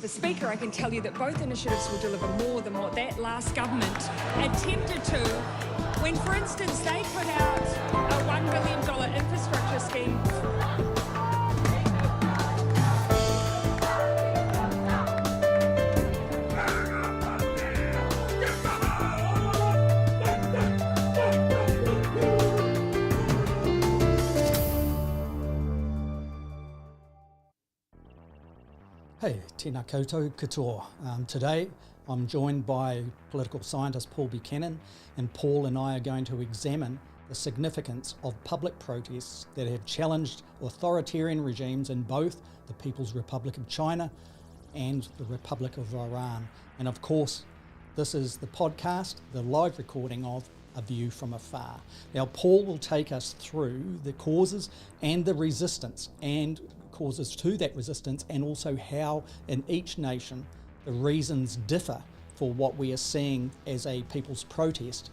The Speaker, I can tell you that both initiatives will deliver more than what that last government attempted to when, for instance, they put out a $1 billion infrastructure scheme. Hey, tēnā koutou katoa. Today I'm joined by political scientist Paul Buchanan, and Paul and I are going to examine the significance of public protests that have challenged authoritarian regimes in both the People's Republic of China and the Republic of Iran. And of course, this is the podcast, the live recording of A View from Afar. Now, Paul will take us through the causes and the resistance and causes to that resistance, and also how in each nation the reasons differ for what we are seeing as a people's protest,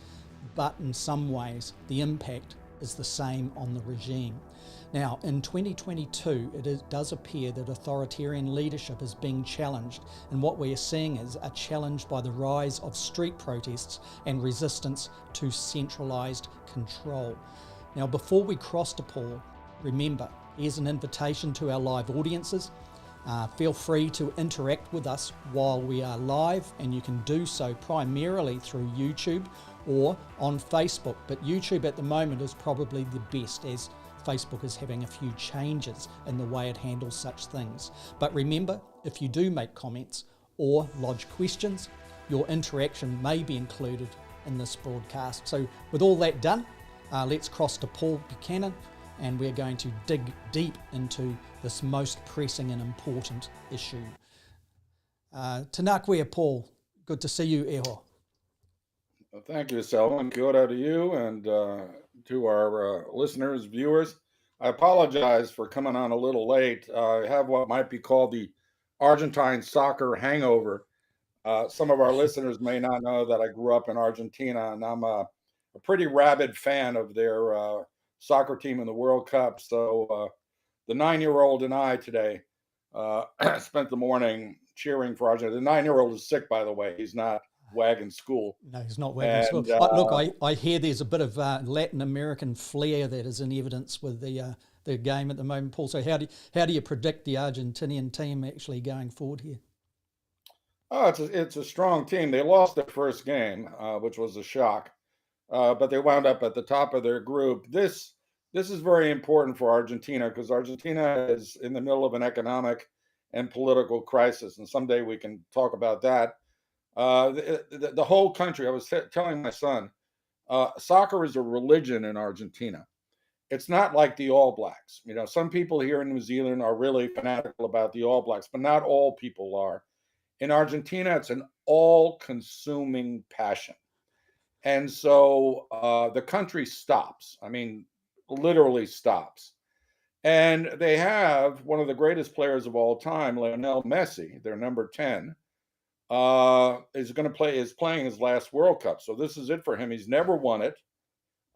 but in some ways the impact is the same on the regime. Now, in 2022, does appear that authoritarian leadership is being challenged, and what we are seeing is a challenge by the rise of street protests and resistance to centralised control. Now, before we cross to Paul, remember, here's an invitation to our live audiences. Feel free to interact with us while we are live, and you can do so primarily through YouTube or on Facebook. But YouTube at the moment is probably the best, as Facebook is having a few changes in the way it handles such things. But remember, if you do make comments or lodge questions, your interaction may be included in this broadcast. So with all that done, let's cross to Paul Buchanan, and we're going to dig deep into this most pressing and important issue. Tēnā koe, Paul. Good to see you, Eho. Well, thank you, Selwyn. Kia ora to you and to our listeners, viewers. I apologize for coming on a little late. I have what might be called the Argentine soccer hangover. Some of our listeners may not know that I grew up in Argentina, and I'm a pretty rabid fan of their soccer team in the World Cup. So the 9-year-old and I today spent the morning cheering for Argentina. The 9-year-old is sick, by the way. He's not wagging school. No, he's not wagging school. But look, I hear there's a bit of Latin American flair that is in evidence with the game at the moment, Paul. So how do you predict the Argentinian team actually going forward here? Oh, it's a strong team. They lost their first game, which was a shock. But they wound up at the top of their group. This is very important for Argentina, because Argentina is in the middle of an economic and political crisis, and someday we can talk about that. The whole country, I was telling my son, soccer is a religion in Argentina. It's not like the All Blacks. You know, some people here in New Zealand are really fanatical about the All Blacks, but not all people are. In Argentina, it's an all-consuming passion. And so the country stops. I mean, literally stops. And they have one of the greatest players of all time, Lionel Messi, their number 10, is playing his last World Cup. So this is it for him. He's never won it.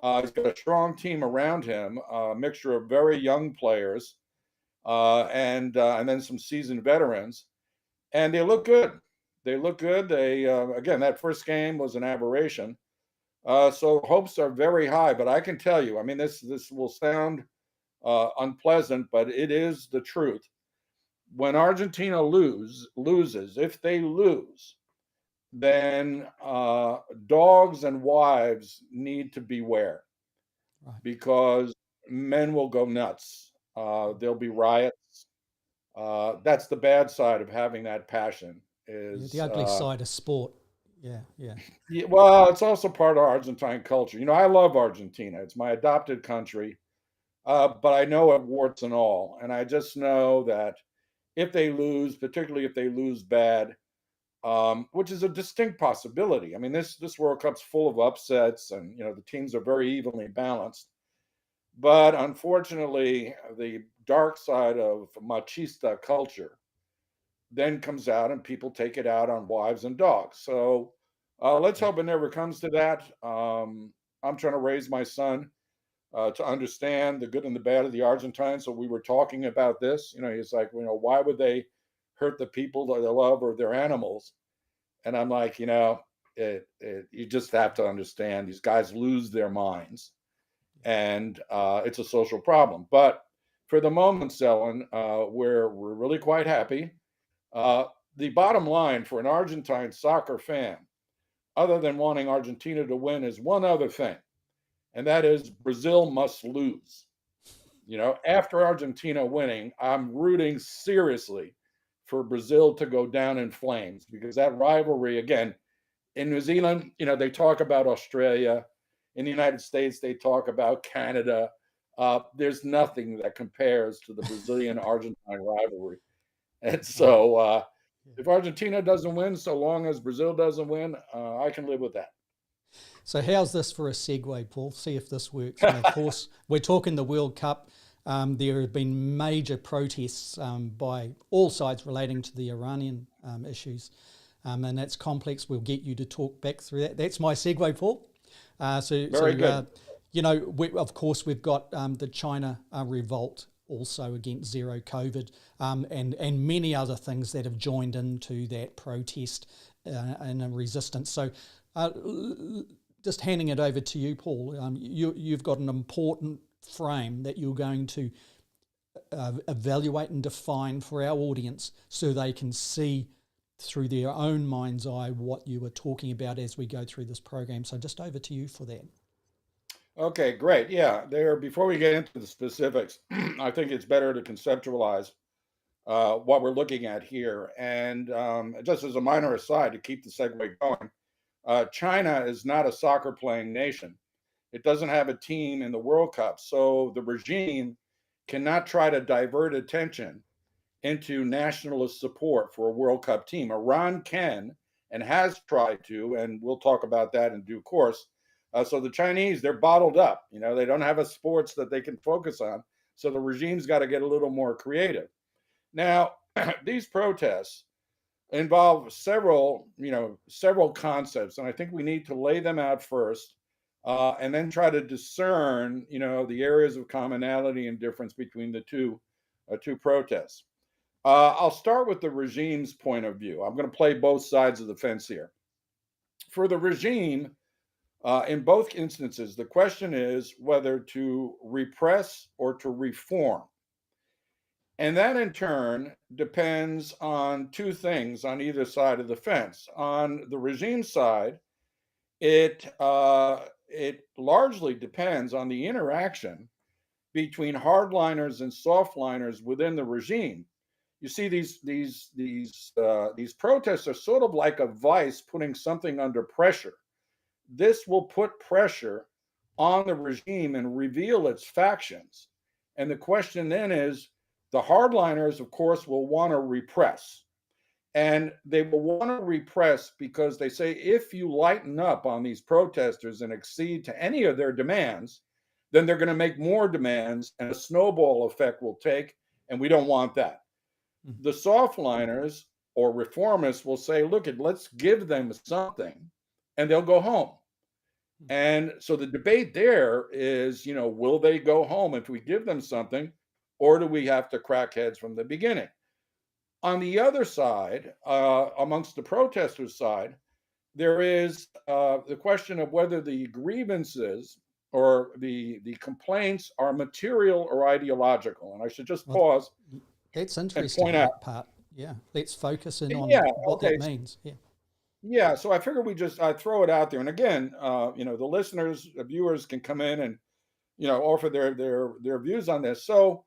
He's got a strong team around him, a mixture of very young players and then some seasoned veterans. And they look good. They look good. They again, that first game was an aberration. So hopes are very high, but I can tell you, I mean, this will sound unpleasant, but it is the truth. When Argentina loses, if they lose, then dogs and wives need to beware, Right. because men will go nuts. There'll be riots. That's the bad side of having that passion. Yeah, the Is ugly side of sport. Yeah, yeah. Yeah, well, it's also part of Argentine culture. I love Argentina. It's my adopted country, but I know it warts and all, and I just know that if they lose, particularly if they lose bad, which is a distinct possibility. I mean, this World Cup's full of upsets, and the teams are very evenly balanced. But unfortunately, the dark side of machista culture then comes out, and people take it out on wives and dogs. So let's hope it never comes to that. I'm trying to raise my son to understand the good and the bad of the Argentines. So we were talking about this. He's like, why would they hurt the people that they love or their animals? And I'm like, you just have to understand these guys lose their minds, and it's a social problem. But for the moment, Selwyn, we're really quite happy. The bottom line for an Argentine soccer fan, other than wanting Argentina to win, is one other thing, and that is Brazil must lose. After Argentina winning, I'm rooting seriously for Brazil to go down in flames, because that rivalry, again, in New Zealand, they talk about Australia. In the United States, they talk about Canada. There's nothing that compares to the Brazilian Argentine rivalry. And so, if Argentina doesn't win, so long as Brazil doesn't win, I can live with that. So how's this for a segue, Paul? See if this works. And of course, we're talking the World Cup. There have been major protests by all sides relating to the Iranian issues. And that's complex. We'll get you to talk back through that. That's my segue, Paul. Very good. Of course, we've got the China revolt also against zero COVID, and many other things that have joined into that protest and a resistance. So just handing it over to you, Paul. You've got an important frame that you're going to evaluate and define for our audience so they can see through their own mind's eye what you were talking about as we go through this program. So just over to you for that. Okay, great. Yeah, before we get into the specifics, I think it's better to conceptualize what we're looking at here. And just as a minor aside, to keep the segue going, China is not a soccer playing nation. It doesn't have a team in the World Cup. So the regime cannot try to divert attention into nationalist support for a World Cup team. Iran can and has tried to, and we'll talk about that in due course. So the Chinese, they're bottled up. They don't have a sports that they can focus on. So the regime's got to get a little more creative. Now, these protests involve several concepts, and I think we need to lay them out first, and then try to discern, the areas of commonality and difference between the two protests. I'll start with the regime's point of view. I'm going to play both sides of the fence here. For the regime, in both instances, the question is whether to repress or to reform. And that in turn depends on two things on either side of the fence. On the regime side, it largely depends on the interaction between hardliners and softliners within the regime. You see, these protests are sort of like a vice putting something under pressure. This will put pressure on the regime and reveal its factions. And the question then is, the hardliners, of course, will want to repress. And they will want to repress because they say, if you lighten up on these protesters and accede to any of their demands, then they're going to make more demands and a snowball effect will take, and we don't want that. The softliners or reformists will say, look, let's give them something, and they'll go home. And so the debate there is, will they go home if we give them something, or do we have to crack heads from the beginning? On the other side, amongst the protesters' side, there is the question of whether the grievances or the complaints are material or ideological. And I should just pause. That's interesting, and point out that part. Yeah, let's focus in on Yeah, what okay. that means. Yeah. Yeah, so I figured I throw it out there, and again, the listeners, the viewers can come in and offer their views on this. So,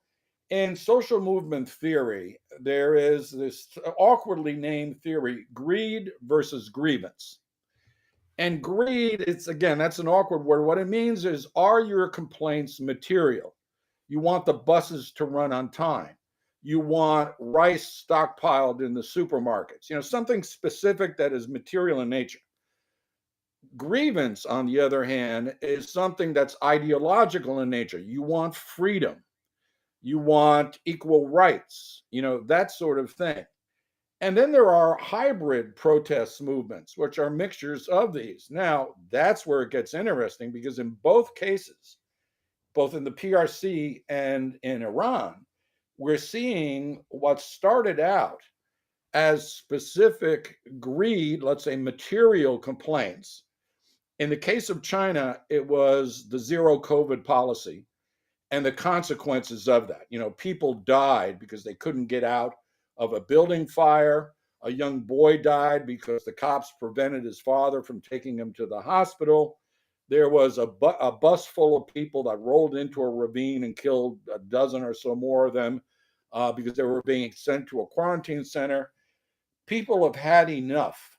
in social movement theory, there is this awkwardly named theory: greed versus grievance. And greed, it's again, that's an awkward word. What it means is, are your complaints material? You want the buses to run on time. You want rice stockpiled in the supermarkets, something specific that is material in nature. Grievance, on the other hand, is something that's ideological in nature. You want freedom, you want equal rights, that sort of thing. And then there are hybrid protest movements, which are mixtures of these. Now, that's where it gets interesting because in both cases, both in the PRC and in Iran, we're seeing what started out as specific greed, let's say material complaints. In the case of China, it was the zero COVID policy and the consequences of that. People died because they couldn't get out of a building fire. A young boy died because the cops prevented his father from taking him to the hospital. There was a bus full of people that rolled into a ravine and killed a dozen or so more of them because they were being sent to a quarantine center. People have had enough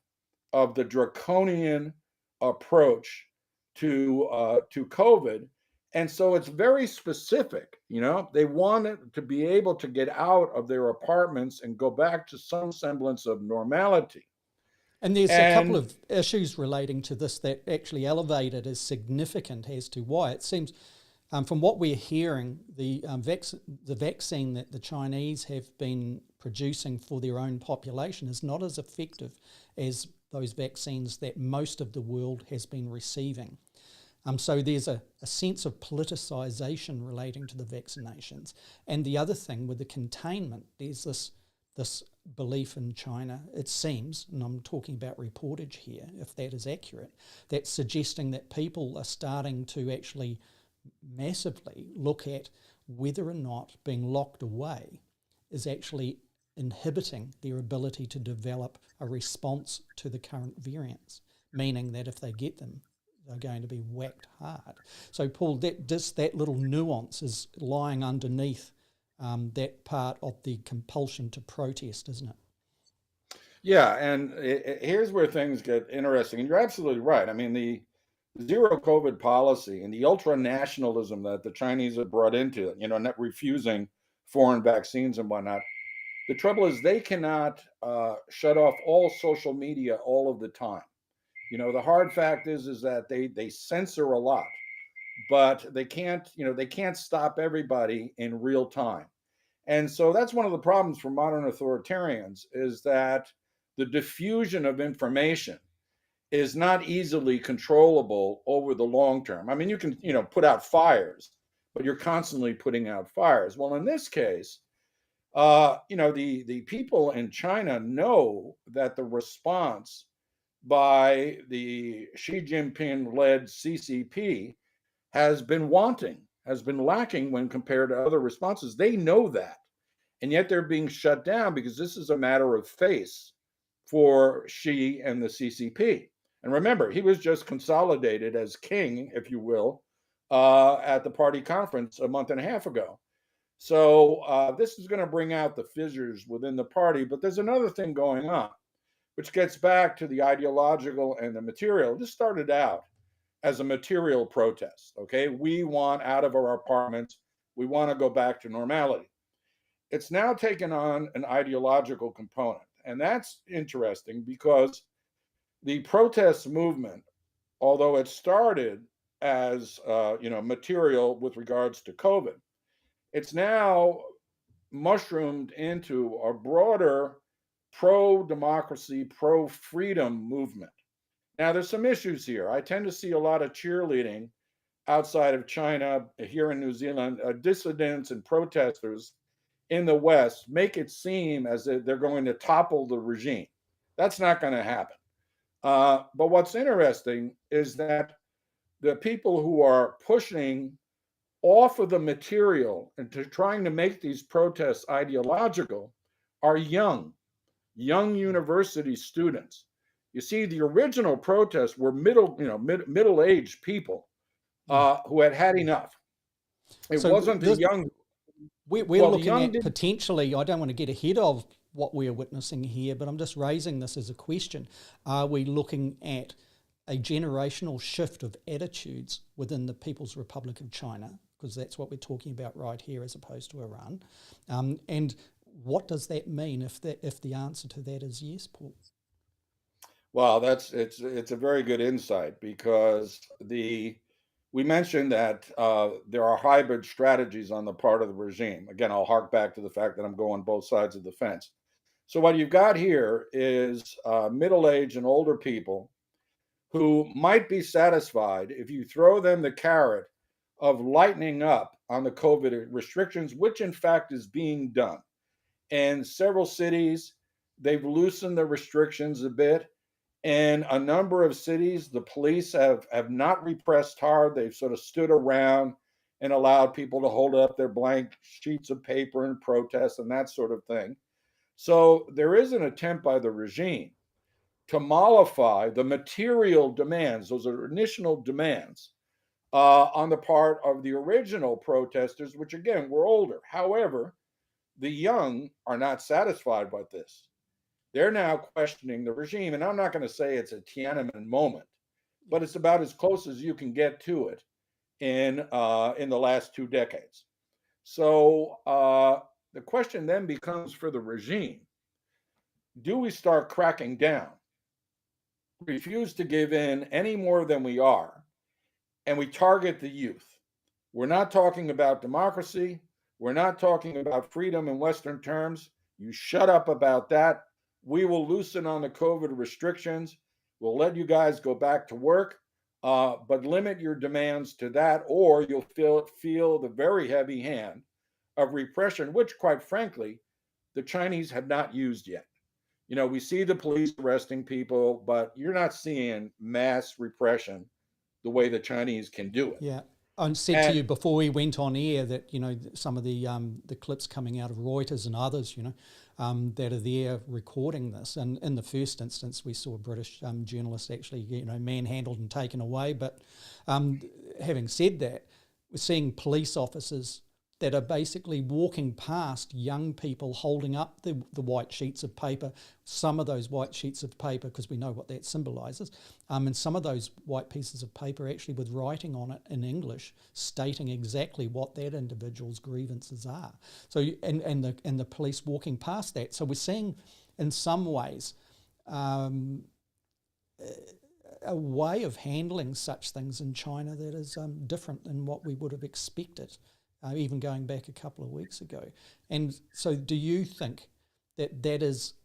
of the draconian approach to COVID, and so it's very specific. They wanted to be able to get out of their apartments and go back to some semblance of normality. And there's a couple And of issues relating to this that actually elevate it as significant as to why. It seems, from what we're hearing, the vaccine that the Chinese have been producing for their own population is not as effective as those vaccines that most of the world has been receiving. So there's a sense of politicisation relating to the vaccinations. And the other thing with the containment, there's this belief in China, it seems, and I'm talking about reportage here, if that is accurate, that's suggesting that people are starting to actually massively look at whether or not being locked away is actually inhibiting their ability to develop a response to the current variants, meaning that if they get them, they're going to be whacked hard. So, Paul, that little nuance is lying underneath that part of the compulsion to protest, isn't it? yeah, and here's where things get interesting. And you're absolutely right. I mean, the zero COVID policy and the ultra nationalism that the Chinese have brought into it, not refusing foreign vaccines and whatnot. The trouble is they cannot shut off all social media all of the time. The hard fact is that they censor a lot, but they can't stop everybody in real time. And so that's one of the problems for modern authoritarians is that the diffusion of information is not easily controllable over the long term. I mean, you can, put out fires, but you're constantly putting out fires. Well, in this case, the people in China know that the response by the Xi Jinping led CCP has been wanting, has been lacking when compared to other responses. They know that. And yet they're being shut down because this is a matter of face for Xi and the CCP. And remember, he was just consolidated as king, if you will, at the party conference a month and a half ago. So this is going to bring out the fissures within the party. But there's another thing going on, which gets back to the ideological and the material. This started out as a material protest. Okay, we want out of our apartments. We want to go back to normality. It's now taken on an ideological component, and that's interesting because the protest movement, although it started as material with regards to COVID, it's now mushroomed into a broader pro-democracy, pro-freedom movement. Now, there's some issues here. I tend to see a lot of cheerleading outside of China, here in New Zealand, dissidents and protesters in the West make it seem as if they're going to topple the regime. That's not going to happen. But what's interesting is that the people who are pushing off of the material and trying to make these protests ideological are young university students. You see, the original protests were middle-aged people who had enough. It So wasn't the young. we're Well, the looking young at didn't. potentially, I don't want to get ahead of what we're witnessing here, but I'm just raising this as a question. Are we looking at a generational shift of attitudes within the People's Republic of China? Because that's what we're talking about right here as opposed to Iran. And what does that mean if the answer to that is yes, Paul? Well, it's a very good insight because we mentioned that there are hybrid strategies on the part of the regime. Again, I'll hark back to the fact that I'm going both sides of the fence. So what you've got here is middle-aged and older people who might be satisfied if you throw them the carrot of lightening up on the COVID restrictions, which in fact is being done. In several cities, they've loosened the restrictions a bit. In a number of cities, the police have not repressed hard. They've sort of stood around and allowed people to hold up their blank sheets of paper and protest and that sort of thing. So there is an attempt by the regime to mollify the material demands, those are initial demands, on the part of the original protesters, which again were older. However, the young are not satisfied with this. They're now questioning the regime. And I'm not going to say it's a Tiananmen moment, but it's about as close as you can get to it in the last 2 decades. So the question then becomes for the regime, do we start cracking down, refuse to give in any more than we are, and we target the youth? We're not talking about democracy. We're not talking about freedom in Western terms. You shut up about that. We will loosen on the COVID restrictions. We'll let you guys go back to work, but limit your demands to that, or you'll feel the very heavy hand of repression, which, quite frankly, the Chinese have not used yet. We see the police arresting people, but you're not seeing mass repression the way the Chinese can do it. Yeah. I said to you before we went on air that some of the clips coming out of Reuters and others that are there recording this, and in the first instance we saw a British journalist actually manhandled and taken away. But having said that, we're seeing police officers that are basically walking past young people holding up the white sheets of paper, some of those white sheets of paper, because we know what that symbolises, and some of those white pieces of paper actually with writing on it in English stating exactly what that individual's grievances are. So, and the police walking past that. So we're seeing in some ways a way of handling such things in China that is different than what we would have expected. Even going back a couple of weeks ago. And so do you think that is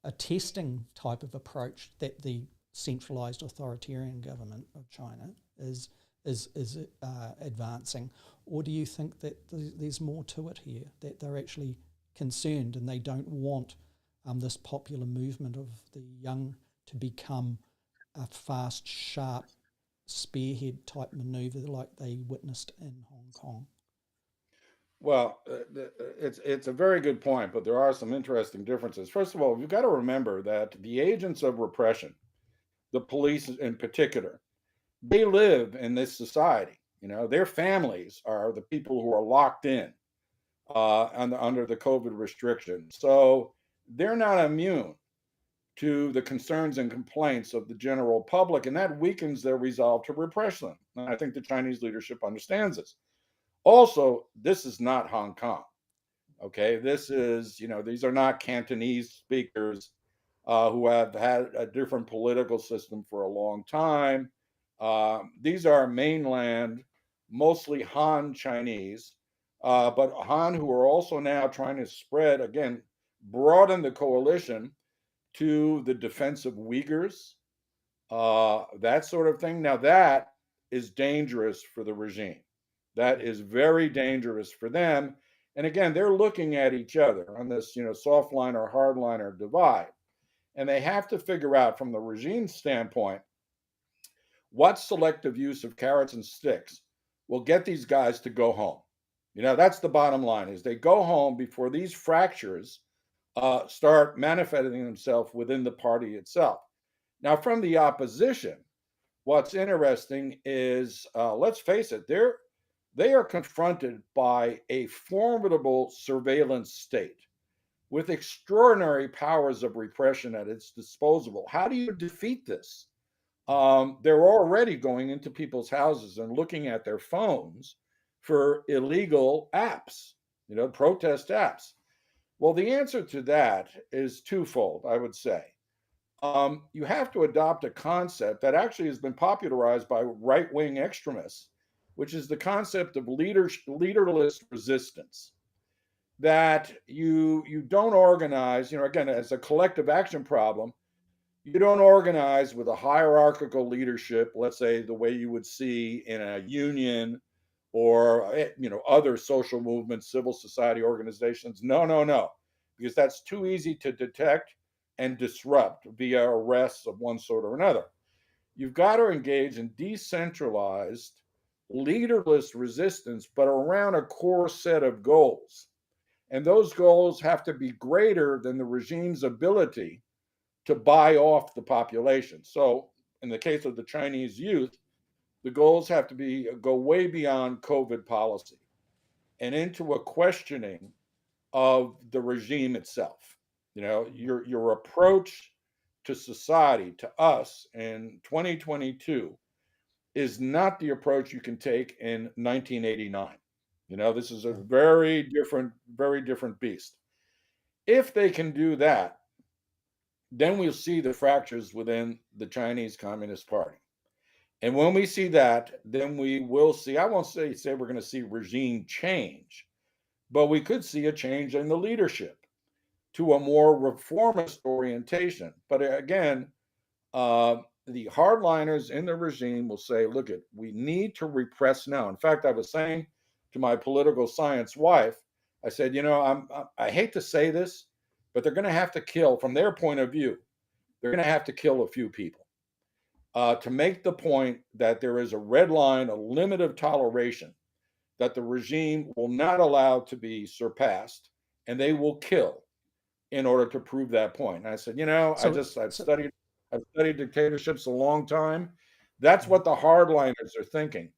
a testing type of approach that the centralised authoritarian government of China is advancing? Or do you think that there's more to it here, that they're actually concerned and they don't want this popular movement of the young to become a fast, sharp spearhead type manoeuvre like they witnessed in Hong Kong? Well, it's a very good point, but there are some interesting differences. First of all, you've got to remember that the agents of repression, the police in particular, they live in this society. Their families are the people who are locked in under the COVID restrictions. So they're not immune to the concerns and complaints of the general public, and that weakens their resolve to repress them. And I think the Chinese leadership understands this. Also, this is not Hong Kong. Okay, this is, these are not Cantonese speakers who have had a different political system for a long time. These are mainland, mostly Han Chinese, but Han who are also now trying to spread, again, broaden the coalition to the defense of Uyghurs, that sort of thing. Now, that is dangerous for the regime. That is very dangerous for them. And again, they're looking at each other on this, soft line or hard line or divide. And they have to figure out from the regime standpoint, what selective use of carrots and sticks will get these guys to go home. That's the bottom line, is they go home before these fractures start manifesting themselves within the party itself. Now, from the opposition, what's interesting is, let's face it, they are confronted by a formidable surveillance state with extraordinary powers of repression at its disposal. How do you defeat this? They're already going into people's houses and looking at their phones for illegal apps, protest apps. Well, the answer to that is twofold, I would say. You have to adopt a concept that actually has been popularized by right-wing extremists, which is the concept of leaderless resistance. That you don't organize, again, as a collective action problem, you don't organize with a hierarchical leadership, let's say the way you would see in a union or other social movements, civil society organizations. No, no, no, because that's too easy to detect and disrupt via arrests of one sort or another. You've got to engage in decentralized, leaderless resistance, but around a core set of goals. And those goals have to be greater than the regime's ability to buy off the population. So, in the case of the Chinese youth, the goals have to go way beyond COVID policy and into a questioning of the regime itself. Your approach to society, to us in 2022, is not the approach you can take in 1989. This is a very different beast. If they can do that, then we'll see the fractures within the Chinese Communist Party. And when we see that, then we will see, I won't say we're going to see regime change, but we could see a change in the leadership to a more reformist orientation. But again, the hardliners in the regime will say, look, we need to repress now. In fact, I was saying to my political science wife, I said, I hate to say this, but they're going to have to kill, from their point of view, they're going to have to kill a few people to make the point that there is a red line, a limit of toleration that the regime will not allow to be surpassed, and they will kill in order to prove that point. And I said, I've studied dictatorships a long time. That's what the hardliners are thinking.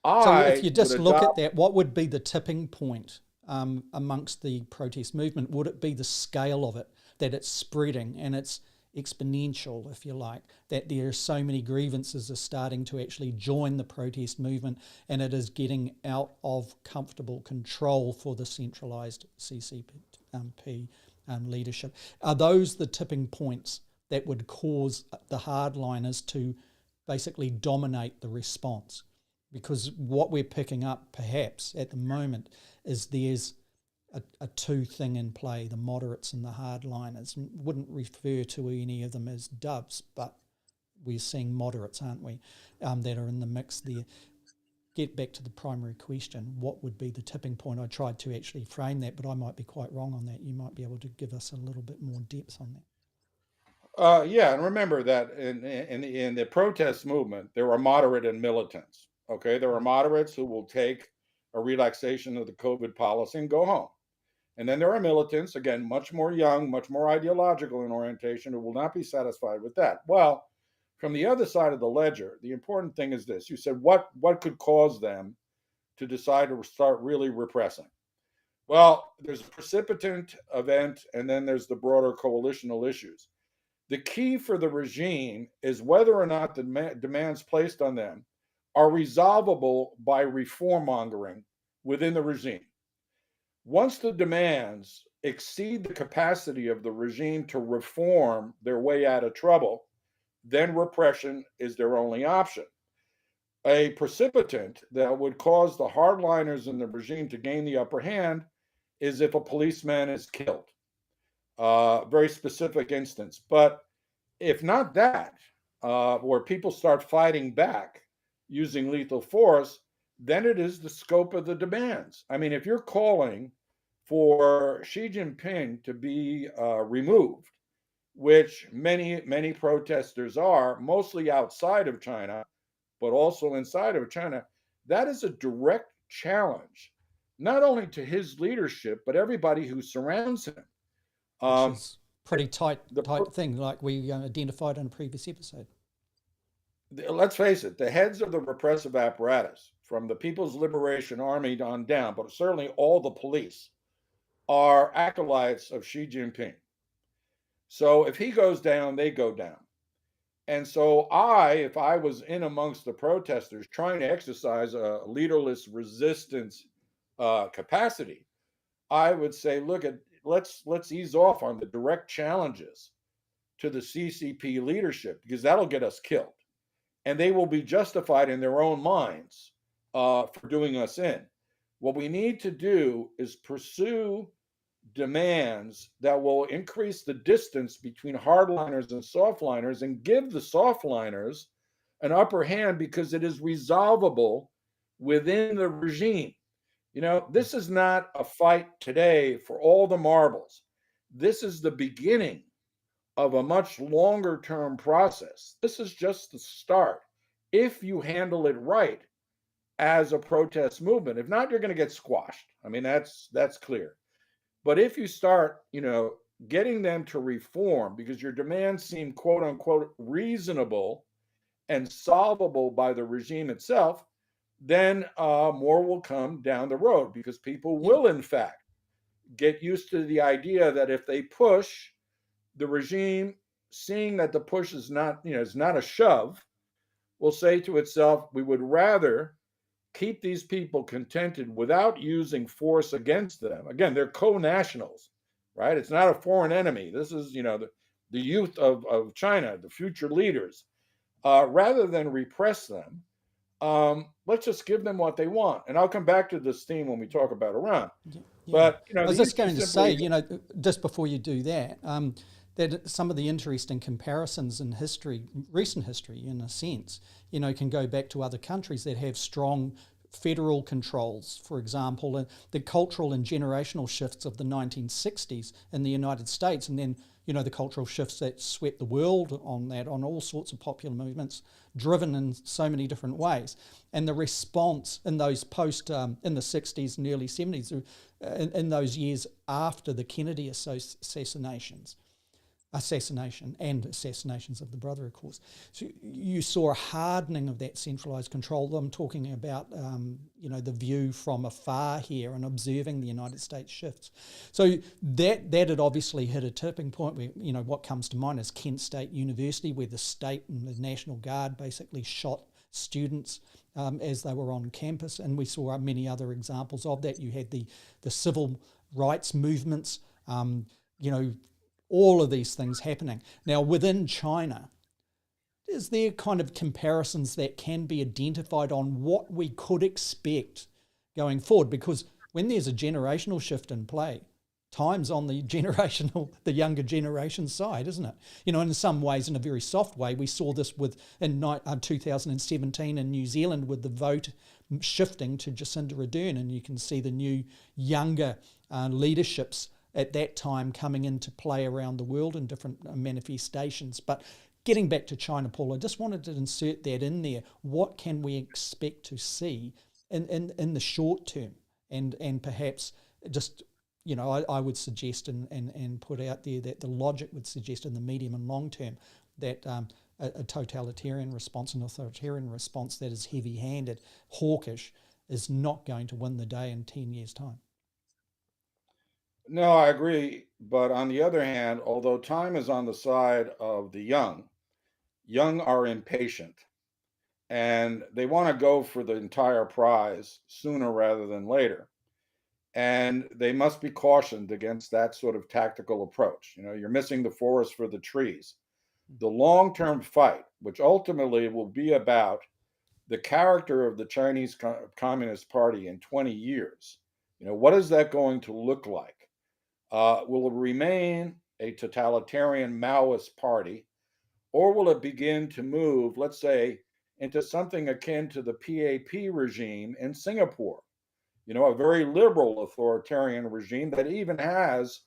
So if you just look at that, what would be the tipping point amongst the protest movement? Would it be the scale of it, that it's spreading and it's exponential, if you like, that there are so many grievances are starting to actually join the protest movement and it is getting out of comfortable control for the centralised CCP leadership? Are those the tipping points that would cause the hardliners to basically dominate the response? Because what we're picking up perhaps at the moment is there's a two thing in play, the moderates and the hardliners. Wouldn't refer to any of them as doves, but we're seeing moderates, aren't we, that are in the mix there. Get back to the primary question, what would be the tipping point? I tried to actually frame that, but I might be quite wrong on that. You might be able to give us a little bit more depth on that. Yeah, and remember that in the protest movement, there are moderate and militants. Okay, there are moderates who will take a relaxation of the COVID policy and go home. And then there are militants, again, much more young, much more ideological in orientation, who will not be satisfied with that. Well, from the other side of the ledger, the important thing is this. You said, what could cause them to decide to start really repressing? Well, there's a precipitant event, and then there's the broader coalitional issues. The key for the regime is whether or not the demands placed on them are resolvable by reform mongering within the regime. Once the demands exceed the capacity of the regime to reform their way out of trouble, then repression is their only option. A precipitant that would cause the hardliners in the regime to gain the upper hand is if a policeman is killed. Very specific instance. But if not that, where people start fighting back using lethal force, then it is the scope of the demands. I mean, if you're calling for Xi Jinping to be removed, which many protesters are, mostly outside of China, but also inside of China, that is a direct challenge, not only to his leadership, but everybody who surrounds him. pretty tight the thing, like we identified in a previous episode. let's face it, the heads of the repressive apparatus, from the People's Liberation Army on down, but certainly all the police, are acolytes of Xi Jinping. So if he goes down, they go down. And so if I was in amongst the protesters trying to exercise a leaderless resistance capacity, I would say, let's ease off on the direct challenges to the CCP leadership, because that'll get us killed. And they will be justified in their own minds for doing us in. What we need to do is pursue demands that will increase the distance between hardliners and softliners and give the softliners an upper hand, because it is resolvable within the regime. This is not a fight today for all the marbles. This is the beginning of a much longer term process. This is just the start, if you handle it right as a protest movement. If not, you're going to get squashed. I mean, that's clear. But if you start, getting them to reform because your demands seem quote unquote reasonable and solvable by the regime itself, then more will come down the road, because people will, in fact, get used to the idea that if they push, the regime, seeing that the push is not a shove, will say to itself, we would rather keep these people contented without using force against them. Again, they're co-nationals, right? It's not a foreign enemy. This is, the youth of China, the future leaders. Rather than repress them, let's just give them what they want. And I'll come back to this theme when we talk about Iran. Yeah. But, I was just going to say, just before you do that, that some of the interesting comparisons in history, recent history in a sense, can go back to other countries that have strong federal controls. For example, the cultural and generational shifts of the 1960s in the United States, and then, the cultural shifts that swept the world on all sorts of popular movements, driven in so many different ways. And the response in those in the 60s and early 70s, in those years after the Kennedy assassination and assassinations of the brother, of course. So you saw a hardening of that centralised control. I'm talking about, the view from afar here and observing the United States shifts. So that had obviously hit a tipping point where, what comes to mind is Kent State University, where the state and the National Guard basically shot students as they were on campus. And we saw many other examples of that. You had the civil rights movements, all of these things happening. Now, within China, is there kind of comparisons that can be identified on what we could expect going forward? Because when there's a generational shift in play, time's on the younger generation side, isn't it? In some ways, in a very soft way, we saw this in 2017 in New Zealand with the vote shifting to Jacinda Ardern, and you can see the new younger leaderships at that time coming into play around the world in different manifestations. But getting back to China, Paul, I just wanted to insert that in there. What can we expect to see in the short term? And perhaps just, I would suggest and put out there that the logic would suggest in the medium and long term that a totalitarian response, an authoritarian response that is heavy-handed, hawkish, is not going to win the day in 10 years' time. No, I agree. But on the other hand, although time is on the side of the young are impatient, and they want to go for the entire prize sooner rather than later. And they must be cautioned against that sort of tactical approach. You're missing the forest for the trees. The long-term fight, which ultimately will be about the character of the Chinese Communist Party in 20 years, what is that going to look like? Will it remain a totalitarian Maoist party, or will it begin to move, let's say, into something akin to the PAP regime in Singapore? A very liberal authoritarian regime that even has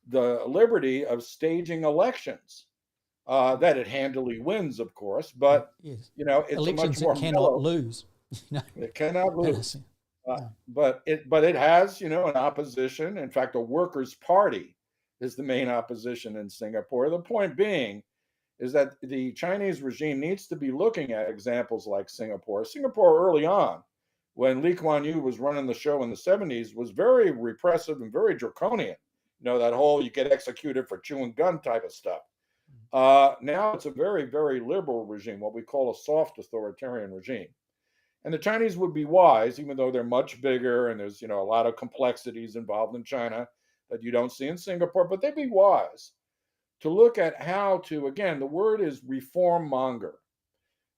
the liberty of staging elections that it handily wins, of course. But, yes. It's elections a much more it cannot lose. It cannot lose. But it has, an opposition, in fact, a workers' party is the main opposition in Singapore. The point being is that the Chinese regime needs to be looking at examples like Singapore. Singapore early on, when Lee Kuan Yew was running the show in the 70s, was very repressive and very draconian. That whole you get executed for chewing gum type of stuff. Now it's a very, very liberal regime, what we call a soft authoritarian regime. And the Chinese would be wise, even though they're much bigger and there's, a lot of complexities involved in China that you don't see in Singapore, but they'd be wise to look at how to, again, the word is reform monger,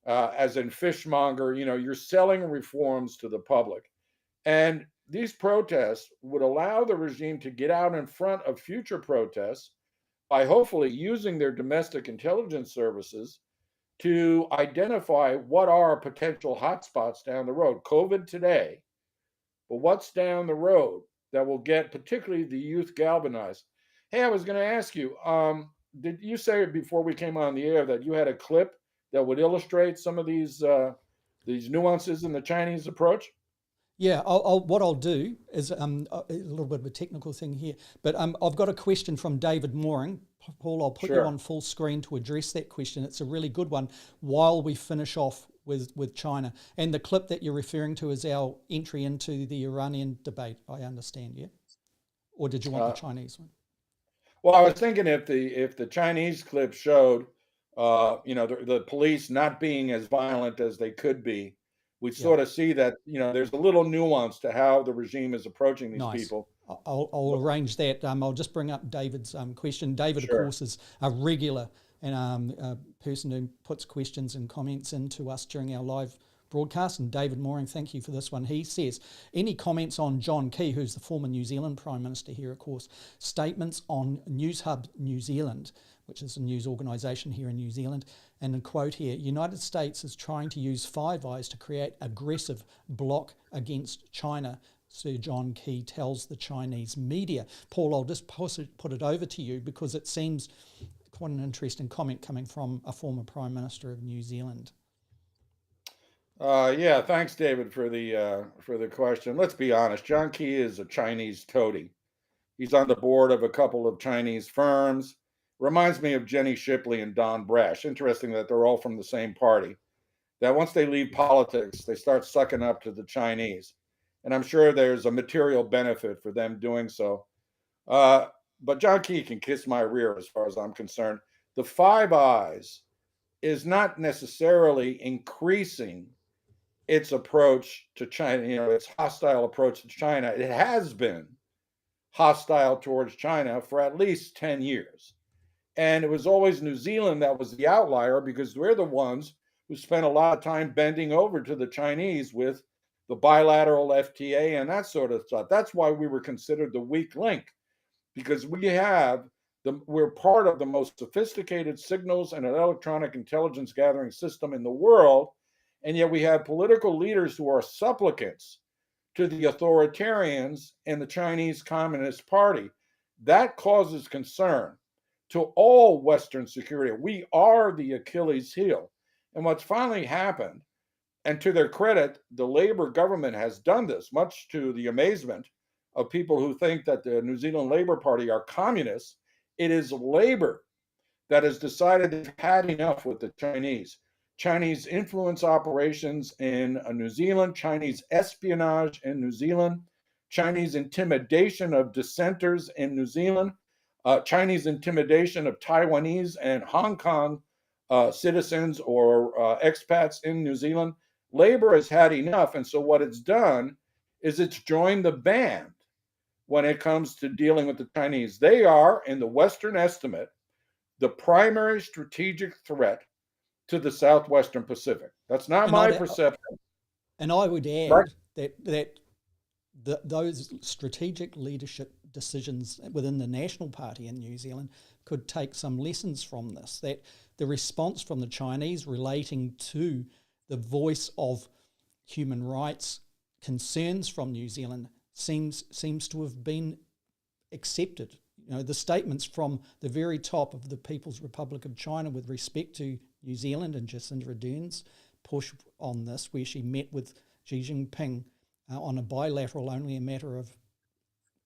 as in fishmonger, you're selling reforms to the public. And these protests would allow the regime to get out in front of future protests by hopefully using their domestic intelligence services to identify what are potential hotspots down the road. COVID today, but what's down the road that will get particularly the youth galvanized? Hey, I was going to ask you, did you say before we came on the air that you had a clip that would illustrate some of these nuances in the Chinese approach? Yeah, what I'll do is a little bit of a technical thing here, but I've got a question from David Mooring. Paul, I'll put you on full screen to address that question. It's a really good one while we finish off with China. And the clip that you're referring to is our entry into the Iranian debate, I understand, yeah? Or did you want the Chinese one? Well, I was thinking if the Chinese clip showed, the police not being as violent as they could be, we'd sort of see that, there's a little nuance to how the regime is approaching these people. I'll arrange that. I'll just bring up David's question. David, of course, is a regular and a person who puts questions and comments into us during our live broadcast. And David Mooring, thank you for this one. He says, any comments on John Key, who's the former New Zealand Prime Minister here, of course, statements on News Hub New Zealand, which is a news organisation here in New Zealand, and a quote here, United States is trying to use Five Eyes to create aggressive bloc against China, Sir John Key tells the Chinese media. Paul, I'll just put it over to you because it seems quite an interesting comment coming from a former Prime Minister of New Zealand. Yeah, thanks, David, for the question. Let's be honest. John Key is a Chinese toady. He's on the board of a couple of Chinese firms. Reminds me of Jenny Shipley and Don Brash. Interesting that they're all from the same party. That once they leave politics, they start sucking up to the Chinese. And I'm sure there's a material benefit for them doing so. But John Key can kiss my rear as far as I'm concerned. The Five Eyes is not necessarily increasing its approach to China, its hostile approach to China. It has been hostile towards China for at least 10 years. And it was always New Zealand that was the outlier because we're the ones who spent a lot of time bending over to the Chinese with the bilateral FTA and that sort of stuff. That's why we were considered the weak link, because we're part of the most sophisticated signals and electronic intelligence gathering system in the world. And yet we have political leaders who are supplicants to the authoritarians in the Chinese Communist Party. That causes concern to all Western security. We are the Achilles heel. And what's finally happened, and to their credit, the Labour government has done this, much to the amazement of people who think that the New Zealand Labour Party are communists. It is Labour that has decided they've had enough with the Chinese influence operations in New Zealand, Chinese espionage in New Zealand, Chinese intimidation of dissenters in New Zealand, Chinese intimidation of Taiwanese and Hong Kong citizens or expats in New Zealand. Labour has had enough. And so what it's done is it's joined the band when it comes to dealing with the Chinese. They are, in the Western estimate, the primary strategic threat to the Southwestern Pacific. That's not my perception. And I would add that those strategic leadership decisions within the National Party in New Zealand could take some lessons from this, that the response from the Chinese relating to the voice of human rights concerns from New Zealand seems to have been accepted. The statements from the very top of the People's Republic of China with respect to New Zealand and Jacinda Ardern's push on this, where she met with Xi Jinping on a bilateral, only a matter of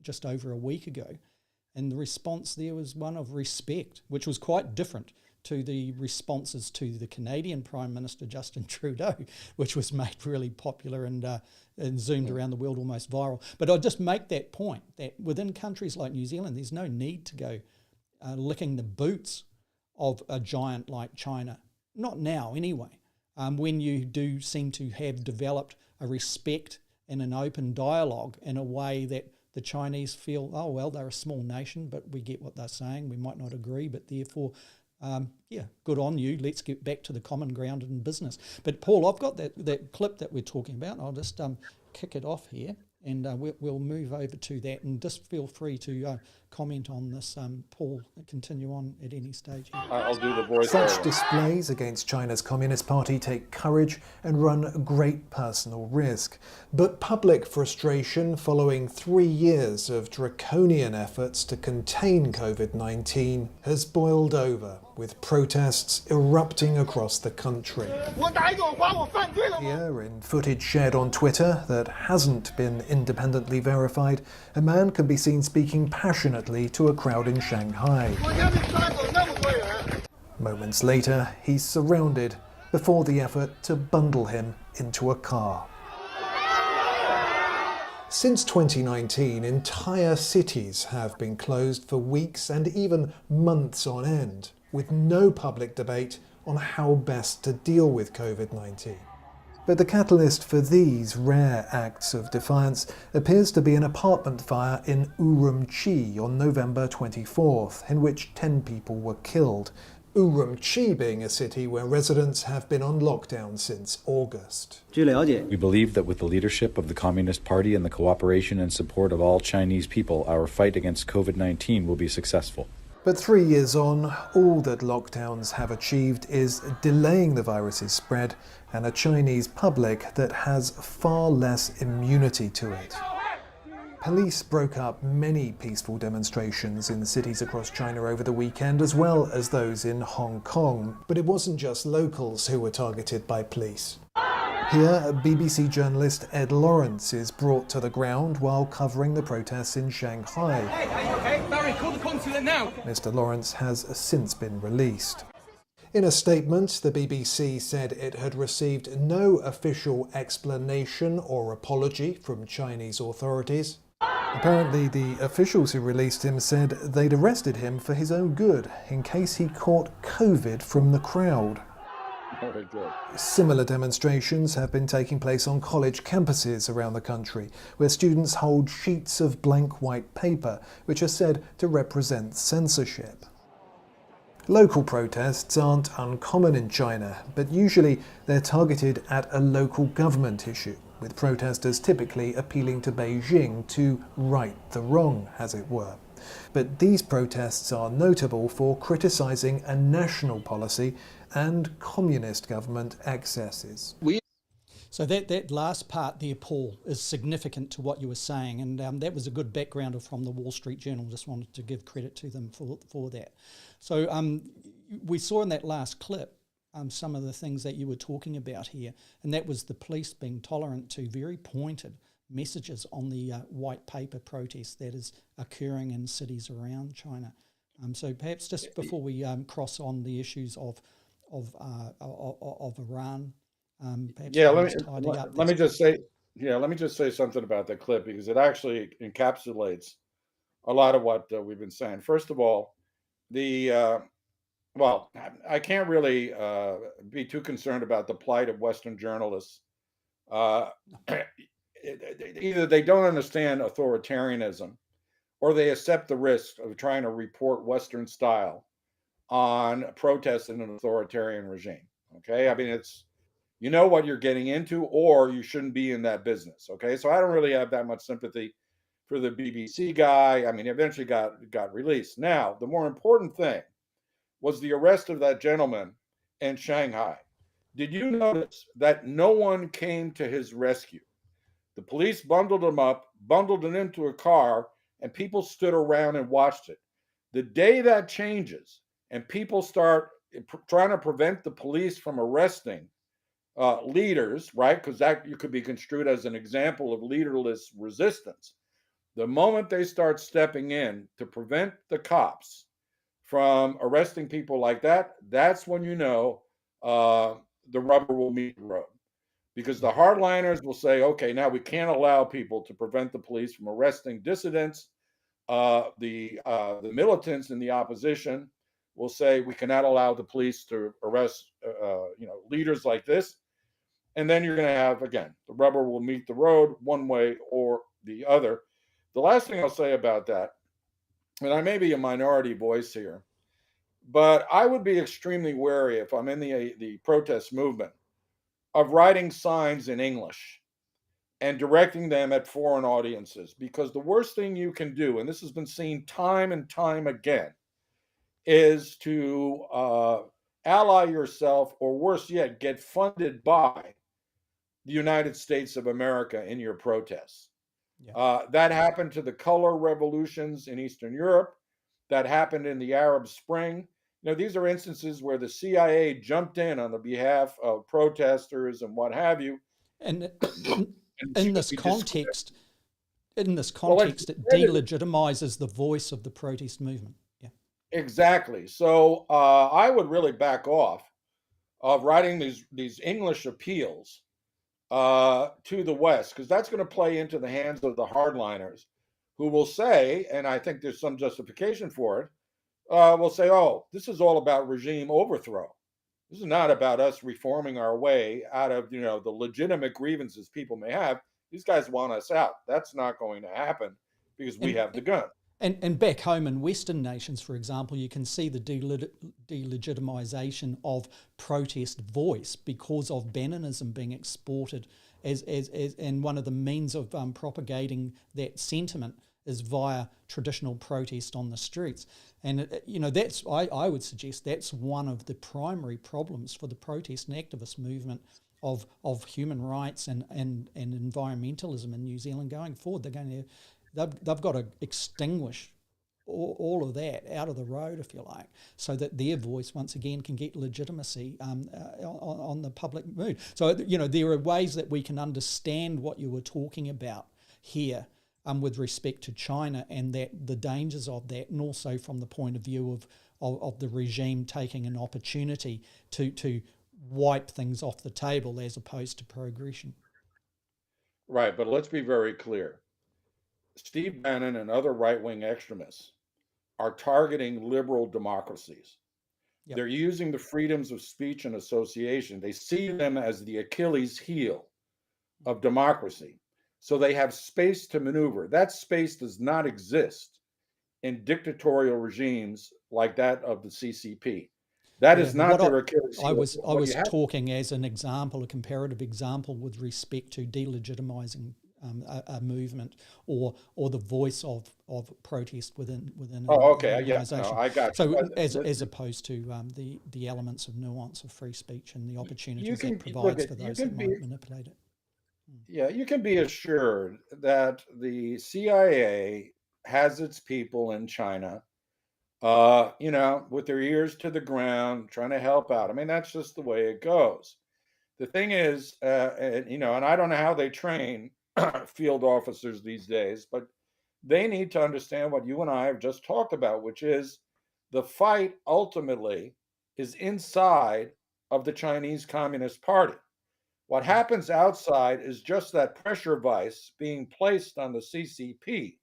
just over a week ago, And the response there was one of respect, which was quite different to the responses to the Canadian Prime Minister Justin Trudeau, which was made really popular and zoomed around the world, almost viral. But I'll just make that point, that within countries like New Zealand, there's no need to go licking the boots of a giant like China. Not now, anyway. When you do seem to have developed a respect and an open dialogue in a way that the Chinese feel, oh, well, they're a small nation, but we get what they're saying. We might not agree, but therefore, good on you. Let's get back to the common ground in business. But Paul, I've got that clip that we're talking about. I'll just kick it off here, and we'll move over to that. And just feel free to comment on this, Paul. Continue on at any stage here. I'll do the voice. Such displays against China's Communist Party take courage and run great personal risk. But public frustration following 3 years of draconian efforts to contain COVID-19 has boiled over, with protests erupting across the country. Here, in footage shared on Twitter that hasn't been independently verified, a man can be seen speaking passionately to a crowd in Shanghai. Moments later, he's surrounded before the effort to bundle him into a car. Since 2019, entire cities have been closed for weeks and even months on end, with no public debate on how best to deal with COVID-19. But the catalyst for these rare acts of defiance appears to be an apartment fire in Urumqi on November 24th, in which 10 people were killed. Urumqi being a city where residents have been on lockdown since August. We believe that with the leadership of the Communist Party and the cooperation and support of all Chinese people, our fight against COVID-19 will be successful. But 3 years on, all that lockdowns have achieved is delaying the virus's spread and a Chinese public that has far less immunity to it. Police broke up many peaceful demonstrations in cities across China over the weekend, as well as those in Hong Kong. But it wasn't just locals who were targeted by police. Here, BBC journalist Ed Lawrence is brought to the ground while covering the protests in Shanghai. Hey, Barry, call the consulate now. Mr. Lawrence has since been released. In a statement, the BBC said it had received no official explanation or apology from Chinese authorities. Apparently, the officials who released him said they'd arrested him for his own good, in case he caught COVID from the crowd. Very good. Similar demonstrations have been taking place on college campuses around the country, where students hold sheets of blank white paper, which are said to represent censorship. Local protests aren't uncommon in China, but usually they're targeted at a local government issue, with protesters typically appealing to Beijing to right the wrong, as it were. But these protests are notable for criticising a national policy and communist government excesses. So that last part there, Paul, is significant to what you were saying, and that was a good backgrounder from the Wall Street Journal. Just wanted to give credit to them for that. So we saw in that last clip some of the things that you were talking about here, and that was the police being tolerant to very pointed messages on the white paper protest that is occurring in cities around China. So perhaps just before we cross on the issues of Iran. Let me just say something about that clip, because it actually encapsulates a lot of what we've been saying. First of all, I can't really be too concerned about the plight of Western journalists. Either they don't understand authoritarianism, or they accept the risk of trying to report Western style on protests in an authoritarian regime. Okay, I mean, it's, you know what you're getting into, or you shouldn't be in that business. Okay, so I don't really have that much sympathy for the BBC guy. I mean, he eventually got released. Now, the more important thing was the arrest of that gentleman in Shanghai. Did you notice that no one came to his rescue? The police bundled him up, bundled him into a car, and people stood around and watched it. The day that changes and people start trying to prevent the police from arresting leaders, right? Because that you could be construed as an example of leaderless resistance. The moment they start stepping in to prevent the cops from arresting people like that, that's when you know the rubber will meet the road. Because the hardliners will say, okay, now we can't allow people to prevent the police from arresting dissidents. The militants in the opposition will say we cannot allow the police to arrest leaders like this. And then you're going to have, again, the rubber will meet the road one way or the other. The last thing I'll say about that, and I may be a minority voice here, but I would be extremely wary if I'm in the protest movement of writing signs in English and directing them at foreign audiences, because the worst thing you can do, and this has been seen time and time again, is to ally yourself, or worse yet, get funded by the United States of America in your protests. Yeah. That happened to the color revolutions in Eastern Europe. That happened in the Arab Spring. These are instances where the CIA jumped in on the behalf of protesters and what have you. And And in this context, it delegitimizes the voice of the protest movement. Yeah. Exactly. So I would really back off of writing these English appeals to the West, because that's going to play into the hands of the hardliners, who will say, and I think there's some justification for it, will say, oh, this is all about regime overthrow. This is not about us reforming our way out of, the legitimate grievances people may have. These guys want us out. That's not going to happen because we have the gun. And back home in Western nations, for example, you can see the delegitimization of protest voice because of Bannonism being exported as and one of the means of propagating that sentiment is via traditional protest on the streets. And that's I would suggest that's one of the primary problems for the protest and activist movement of human rights and environmentalism in New Zealand going forward. They've got to extinguish all of that out of the road, if you like, so that their voice once again can get legitimacy on the public mood. So there are ways that we can understand what you were talking about here with respect to China and that the dangers of that, and also from the point of view of the regime taking an opportunity to wipe things off the table as opposed to progression. Right, but let's be very clear. Steve Bannon and other right-wing extremists are targeting liberal democracies. Yep. They're using the freedoms of speech and association. They see them as the Achilles heel of democracy. So they have space to maneuver. That space does not exist in dictatorial regimes like that of the CCP. That is not their Achilles heel. I was talking as an example, a comparative example with respect to delegitimizing a movement or the voice of protest within an organisation. No, I got you. So as opposed to the elements of nuance of free speech and the opportunities it provides for those that might manipulate it. Yeah, you can be assured that the CIA has its people in China, with their ears to the ground, trying to help out. I mean, that's just the way it goes. The thing is, and I don't know how they train field officers these days, but they need to understand what you and I have just talked about, which is the fight ultimately is inside of the Chinese Communist Party. What happens outside is just that pressure vice being placed on the CCP,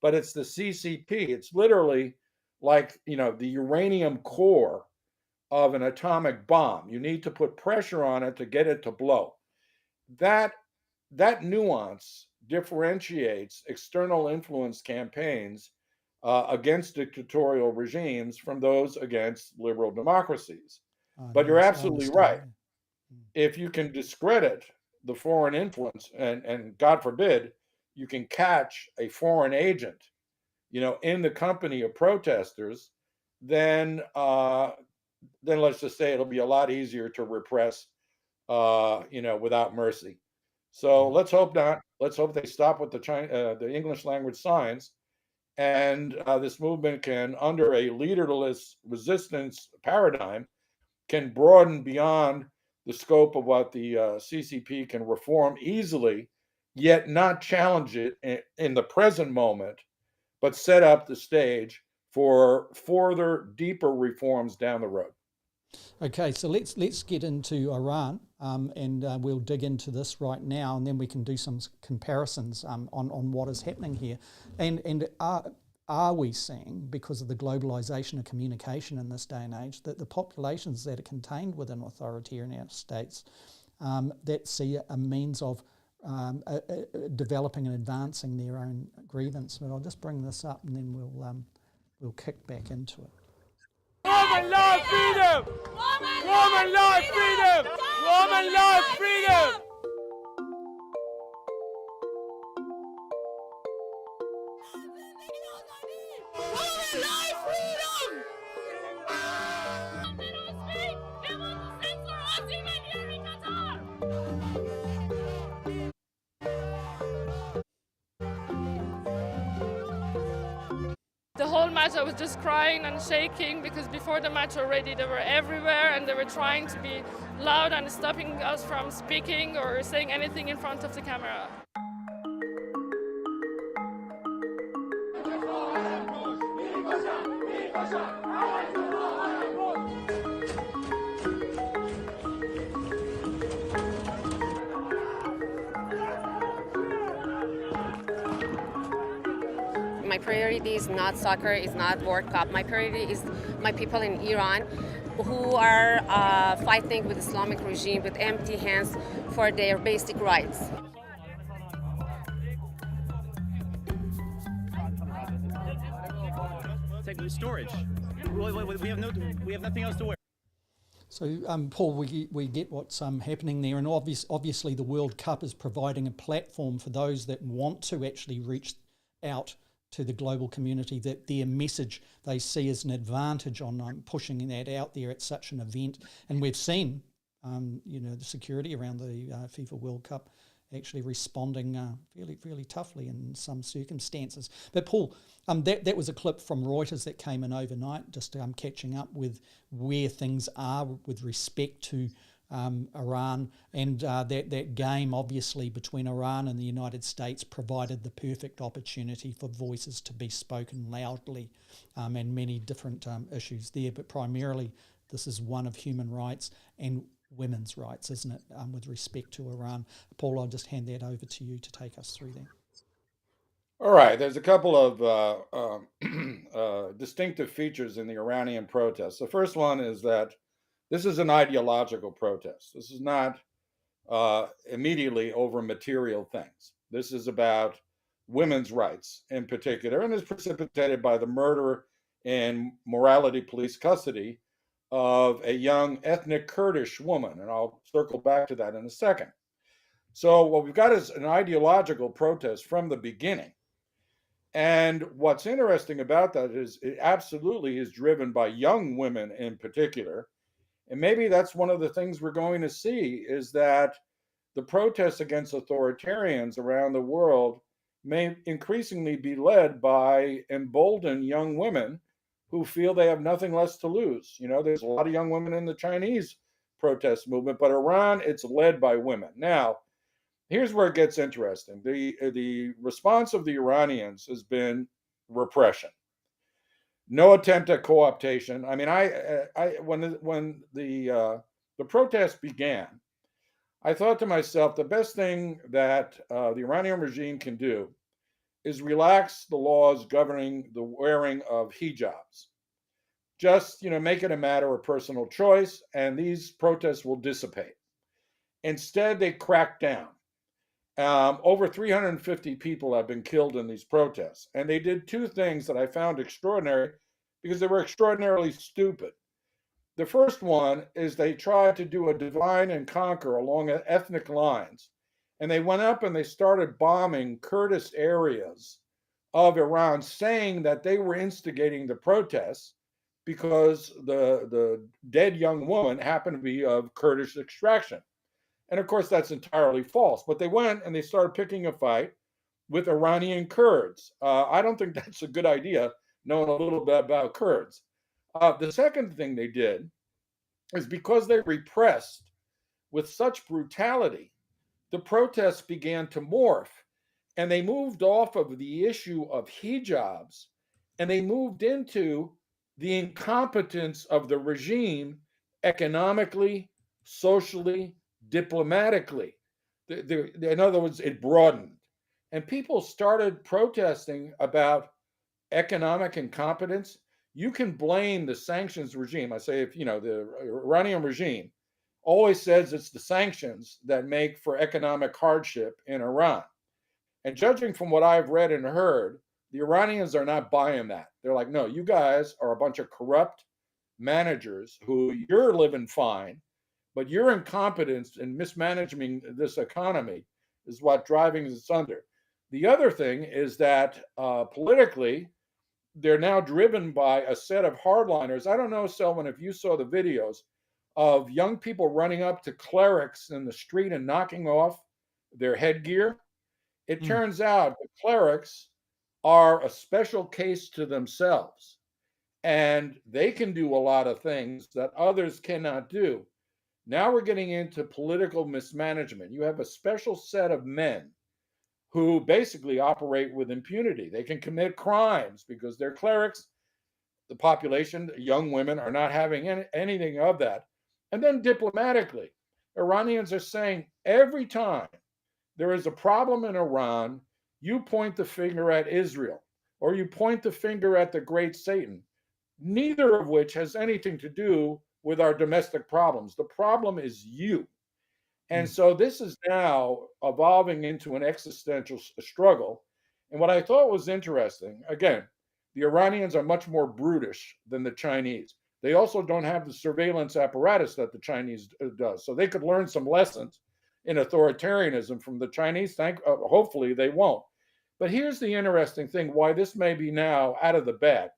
but it's the CCP. It's literally like, the uranium core of an atomic bomb. You need to put pressure on it to get it to blow. That nuance differentiates external influence campaigns against dictatorial regimes from those against liberal democracies. But you're absolutely right. If you can discredit the foreign influence, and God forbid, you can catch a foreign agent, in the company of protesters, then let's just say it'll be a lot easier to repress, without mercy. So let's hope not. Let's hope they stop with the English language signs, and this movement can, under a leaderless resistance paradigm, can broaden beyond the scope of what the CCP can reform easily yet not challenge it in the present moment, but set up the stage for further, deeper reforms down the road. Okay, so let's get into Iran, and we'll dig into this right now, and then we can do some comparisons on what is happening here. And are we seeing, because of the globalisation of communication in this day and age, that the populations that are contained within authoritarian states that see a means of developing and advancing their own grievance? But I'll just bring this up, and then we'll kick back into it. Woman, love, freedom! Woman, love, freedom! Woman, love, freedom! The whole match I was just crying and shaking because before the match already they were everywhere and they were trying to be loud and stopping us from speaking or saying anything in front of the camera. My priority is not soccer, is not World Cup. My priority is my people in Iran who are fighting with Islamic regime with empty hands for their basic rights. Take storage. We have nothing else to wear. So, Paul, we get what's happening there, and obviously the World Cup is providing a platform for those that want to actually reach out to the global community, that their message they see as an advantage on pushing that out there at such an event. And we've seen, the security around the FIFA World Cup actually responding fairly toughly in some circumstances. But Paul, that was a clip from Reuters that came in overnight, just catching up with where things are with respect to Iran, and that game obviously between Iran and the United States provided the perfect opportunity for voices to be spoken loudly, and many different issues there, but primarily this is one of human rights and women's rights, isn't it, with respect to Iran. Paul, I'll just hand that over to you to take us through that. All right, there's a couple of distinctive features in the Iranian protests. The first one is that this is an ideological protest. This is not immediately over material things. This is about women's rights in particular, and is precipitated by the murder in morality police custody of a young ethnic Kurdish woman. And I'll circle back to that in a second. So what we've got is an ideological protest from the beginning. And what's interesting about that is it absolutely is driven by young women in particular. And maybe that's one of the things we're going to see, is that the protests against authoritarians around the world may increasingly be led by emboldened young women who feel they have nothing less to lose. There's a lot of young women in the Chinese protest movement, but Iran, it's led by women. Now, here's where it gets interesting. The response of the Iranians has been repression. No attempt at co-optation. I mean, when the protest began, I thought to myself, the best thing that the Iranian regime can do is relax the laws governing the wearing of hijabs. Just, make it a matter of personal choice, and these protests will dissipate. Instead, they crack down. Over 350 people have been killed in these protests. And they did two things that I found extraordinary because they were extraordinarily stupid. The first one is they tried to do a divide and conquer along ethnic lines. And they went up and they started bombing Kurdish areas of Iran, saying that they were instigating the protests because the dead young woman happened to be of Kurdish extraction. And of course, that's entirely false. But they went and they started picking a fight with Iranian Kurds. I don't think that's a good idea, knowing a little bit about Kurds. The second thing they did is because they repressed with such brutality the protests began to morph, and they moved off of the issue of hijabs, and they moved into the incompetence of the regime economically, socially, diplomatically. In other words, it broadened. And people started protesting about economic incompetence. You can blame the sanctions regime. I say, if the Iranian regime always says it's the sanctions that make for economic hardship in Iran. And judging from what I've read and heard, the Iranians are not buying that. They're like, no, you guys are a bunch of corrupt managers who you're living fine, but your incompetence in mismanaging this economy is what driving us under. The other thing is that politically, they're now driven by a set of hardliners. I don't know, Selwyn, if you saw the videos of young people running up to clerics in the street and knocking off their headgear. It turns out the clerics are a special case to themselves, and they can do a lot of things that others cannot do. Now we're getting into political mismanagement. You have a special set of men who basically operate with impunity. They can commit crimes because they're clerics. The population, young women, are not having anything of that. And then diplomatically, Iranians are saying every time there is a problem in Iran, you point the finger at Israel or you point the finger at the great Satan, neither of which has anything to do with our domestic problems. The problem is you. And so this is now evolving into an existential struggle. And what I thought was interesting, again, the Iranians are much more brutish than the Chinese. They also don't have the surveillance apparatus that the Chinese does. So they could learn some lessons in authoritarianism from the Chinese. Hopefully they won't. But here's the interesting thing, why this may be now out of the bag.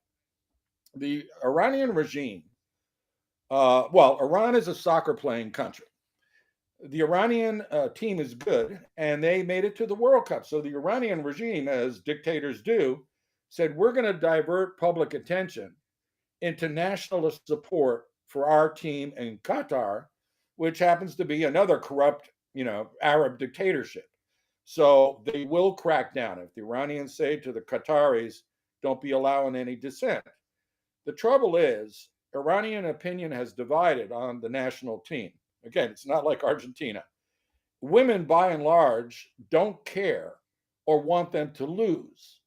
The Iranian regime, Iran is a soccer playing country. The Iranian team is good, and they made it to the World Cup. So the Iranian regime, as dictators do, said, we're going to divert public attention into nationalist support for our team in Qatar, which happens to be another corrupt, Arab dictatorship. So they will crack down. If the Iranians say to the Qataris, don't be allowing any dissent. The trouble is, Iranian opinion has divided on the national team. Again, it's not like Argentina. Women, by and large, don't care or want them to lose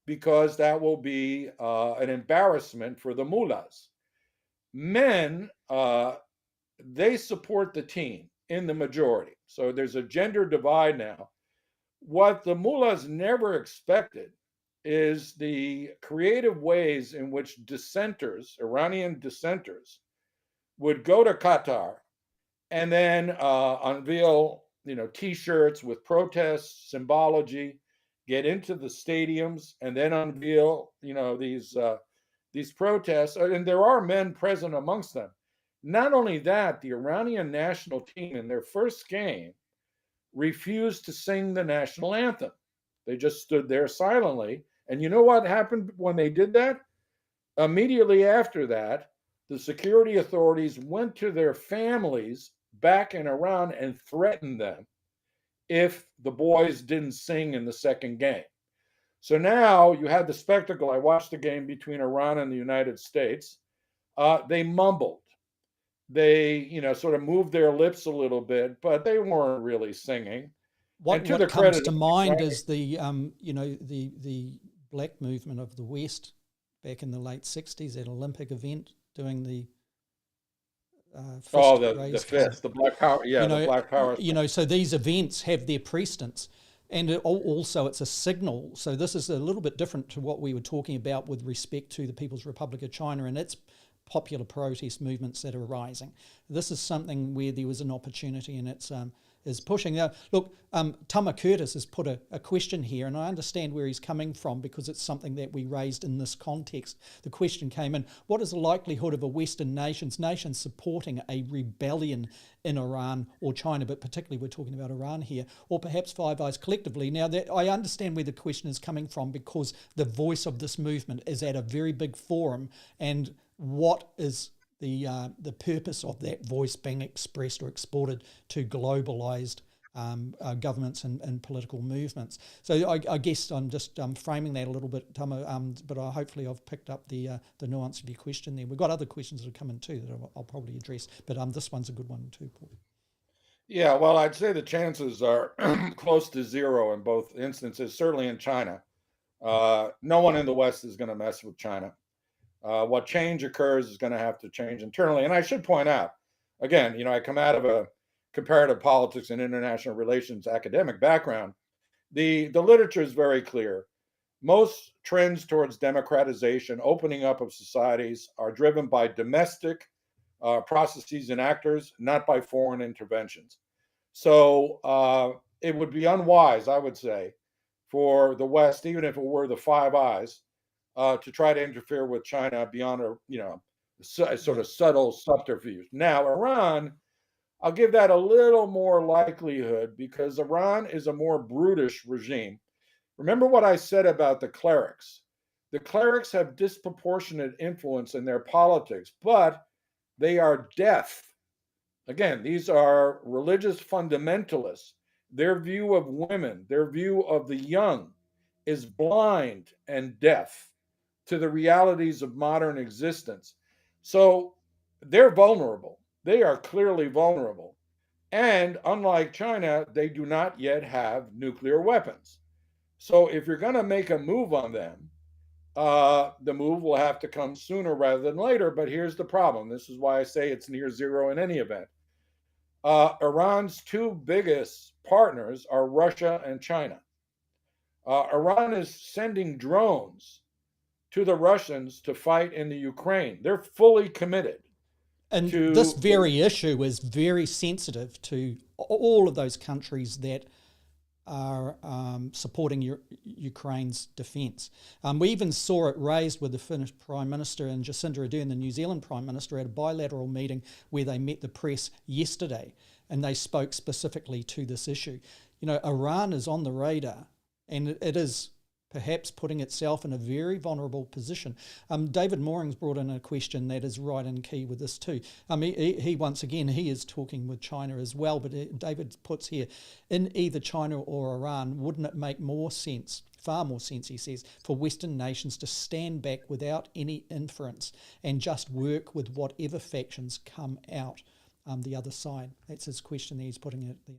because that will be an embarrassment for the mullahs. Men, they support the team in the majority. So there's a gender divide now. What the mullahs never expected is the creative ways in which dissenters, Iranian dissenters, would go to Qatar and then unveil, T-shirts with protest symbology, get into the stadiums, and then unveil, these protests. And there are men present amongst them. Not only that, the Iranian national team in their first game refused to sing the national anthem. They just stood there silently. And you know what happened when they did that? Immediately after that, the security authorities went to their families back in Iran and threatened them if the boys didn't sing in the second game. So now you had the spectacle. I watched the game between Iran and the United States. They mumbled. They, sort of moved their lips a little bit, but they weren't really singing. What comes to mind is the black movement of the West back in the late 60s at Olympic event doing the the Black Power, the Black Power. So these events have their precedence. And also it's a signal. So this is a little bit different to what we were talking about with respect to the People's Republic of China and its popular protest movements that are rising. This is something where there was an opportunity, and it's is pushing. Now, look, Tama Curtis has put a question here, and I understand where he's coming from because it's something that we raised in this context. The question came in, what is the likelihood of a Western nation supporting a rebellion in Iran or China, but particularly we're talking about Iran here, or perhaps Five Eyes collectively? Now, that I understand where the question is coming from because the voice of this movement is at a very big forum, and what is the purpose of that voice being expressed or exported to globalized governments and political movements. So I guess I'm just framing that a little bit, but hopefully I've picked up the nuance of your question there. We've got other questions that have come in too that I'll probably address, but this one's a good one too, Paul. Yeah, well, I'd say the chances are close to zero in both instances, certainly in China. No one in the West is going to mess with China. What change occurs is going to have to change internally. And I should point out, again, I come out of a comparative politics and international relations academic background. The literature is very clear. Most trends towards democratization, opening up of societies, are driven by domestic processes and actors, not by foreign interventions. So it would be unwise, I would say, for the West, even if it were the Five Eyes, to try to interfere with China beyond a sort of subtle subterfuge. Now, Iran, I'll give that a little more likelihood because Iran is a more brutish regime. Remember what I said about the clerics. The clerics have disproportionate influence in their politics, but they are deaf. Again, these are religious fundamentalists. Their view of women, their view of the young is blind and deaf to the realities of modern existence. So they're vulnerable. They are clearly vulnerable. And unlike China, they do not yet have nuclear weapons. So if you're going to make a move on them, the move will have to come sooner rather than later. But here's the problem. This is why I say it's near zero in any event. Iran's two biggest partners are Russia and China. Iran is sending drones to the Russians to fight in the Ukraine. They're fully committed. And this very issue is very sensitive to all of those countries that are supporting Ukraine's defence. We even saw it raised with the Finnish Prime Minister and Jacinda Ardern, the New Zealand Prime Minister, at a bilateral meeting where they met the press yesterday, and they spoke specifically to this issue. Iran is on the radar, and it is perhaps putting itself in a very vulnerable position. David Moorings brought in a question that is right and key with this too. He once again, he is talking with China as well, but David puts here, in either China or Iran, wouldn't it make more sense, far more sense, he says, for Western nations to stand back without any inference and just work with whatever factions come out the other side? That's his question that he's putting it there.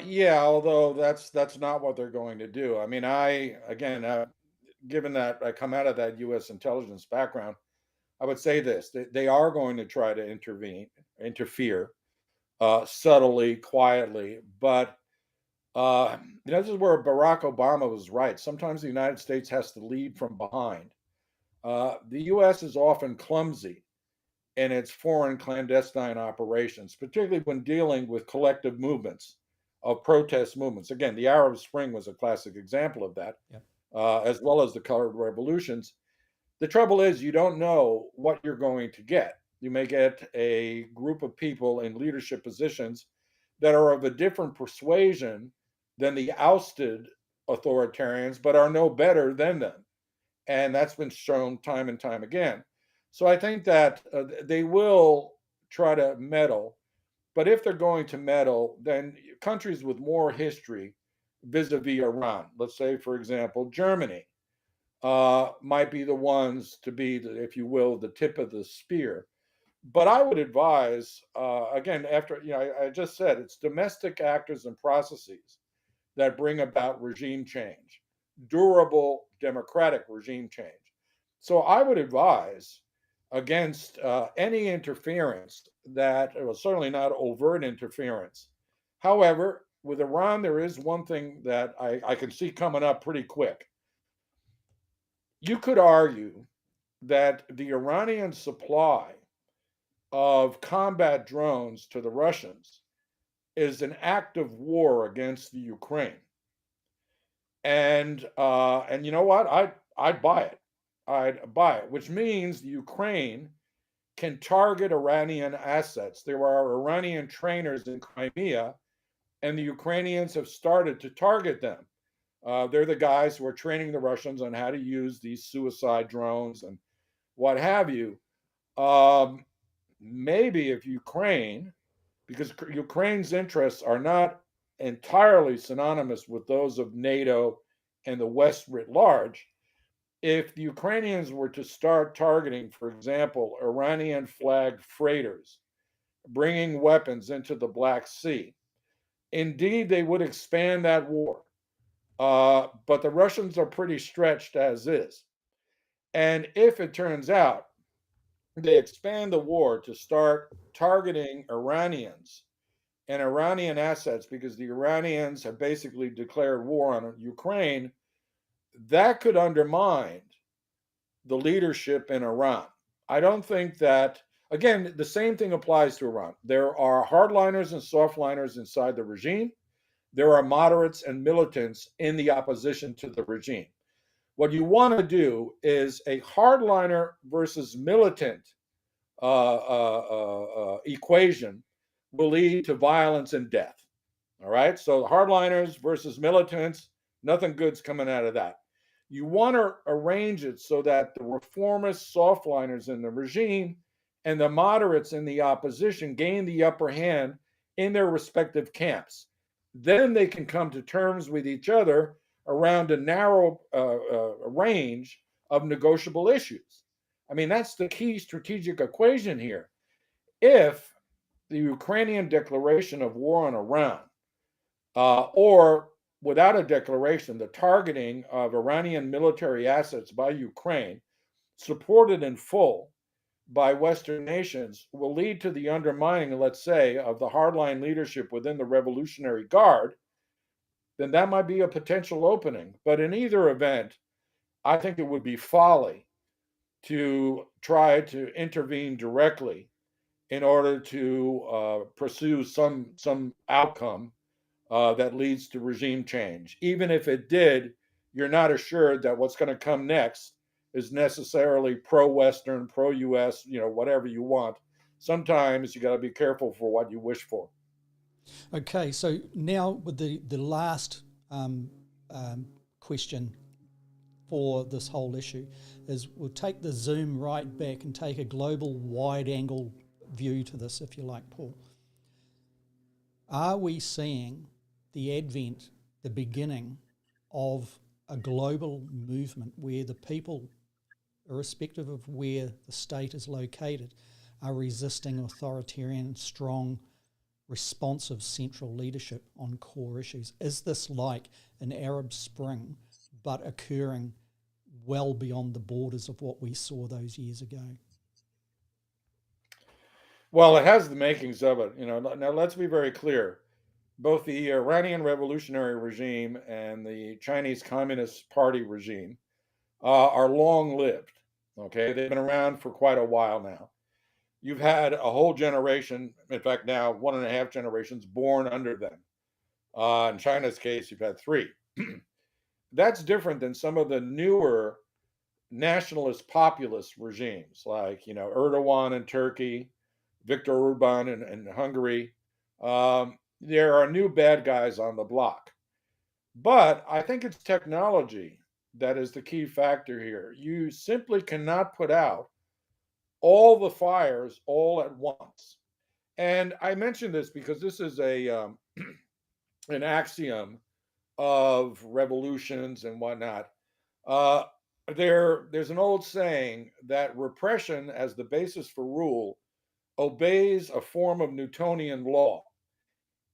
Yeah, although that's not what they're going to do. I mean, given that I come out of that U.S. intelligence background, I would say this: they are going to try to interfere, subtly, quietly. But this is where Barack Obama was right. Sometimes the United States has to lead from behind. The U.S. is often clumsy in its foreign clandestine operations, particularly when dealing with collective movements of protest movements. Again, the Arab Spring was a classic example of that, as well as the colored revolutions. The trouble is you don't know what you're going to get. You may get a group of people in leadership positions that are of a different persuasion than the ousted authoritarians, but are no better than them. And that's been shown time and time again. So I think that they will try to meddle. But if they're going to meddle, then countries with more history vis-a-vis Iran, let's say, for example, Germany, might be the ones to be, if you will, the tip of the spear. But I would advise, again, after, I just said, it's domestic actors and processes that bring about regime change, durable democratic regime change. So I would advise against any interference that, well, certainly not overt interference. However, with Iran, there is one thing that I can see coming up pretty quick. You could argue that the Iranian supply of combat drones to the Russians is an act of war against the Ukraine. And you know what? I'd buy it. I'd buy it, which means the Ukraine can target Iranian assets. There are Iranian trainers in Crimea, and the Ukrainians have started to target them. They're the guys who are training the Russians on how to use these suicide drones and what have you. Maybe if Ukraine because Ukraine's interests are not entirely synonymous with those of NATO and the West writ large. If the Ukrainians were to start targeting, for example, Iranian flagged freighters bringing weapons into the Black Sea, indeed they would expand that war. But the Russians are pretty stretched as is. And if it turns out they expand the war to start targeting Iranians and Iranian assets because the Iranians have basically declared war on Ukraine, that could undermine the leadership in Iran. I don't think that, again, the same thing applies to Iran. There are hardliners and softliners inside the regime. There are moderates and militants in the opposition to the regime. What you want to do is a hardliner versus militant equation will lead to violence and death. All right. So hardliners versus militants, nothing good's coming out of that. You want to arrange it so that the reformist softliners in the regime and the moderates in the opposition gain the upper hand in their respective camps. Then they can come to terms with each other around a narrow range of negotiable issues. I mean, that's the key strategic equation here. If the Ukrainian declaration of war on Iran, or without a declaration, the targeting of Iranian military assets by Ukraine, supported in full by Western nations, will lead to the undermining, let's say, of the hardline leadership within the Revolutionary Guard, then that might be a potential opening. But in either event, I think it would be folly to try to intervene directly in order to pursue some outcome that leads to regime change. Even if it did, you're not assured that what's going to come next is necessarily pro-Western, pro-US, whatever you want. Sometimes you got to be careful for what you wish for. Okay, so now with the last question for this whole issue is we'll take the zoom right back and take a global wide-angle view to this, if you like, Paul. Are we seeing the advent, the beginning of a global movement where the people, irrespective of where the state is located, are resisting authoritarian, strong, responsive central leadership on core issues? Is this like an Arab Spring, but occurring well beyond the borders of what we saw those years ago? Well, it has the makings of it. Now let's be very clear. Both the Iranian revolutionary regime and the Chinese Communist Party regime are long-lived. Okay, they've been around for quite a while now. You've had a whole generation, in fact, now 1.5 generations born under them. In China's case, you've had 3. That's different than some of the newer nationalist populist regimes like, Erdogan in Turkey, Viktor Orban in Hungary. There are new bad guys on the block. But I think it's technology that is the key factor here. You simply cannot put out all the fires all at once. And I mention this because this is an axiom of revolutions and whatnot. There's an old saying that repression as the basis for rule obeys a form of Newtonian law.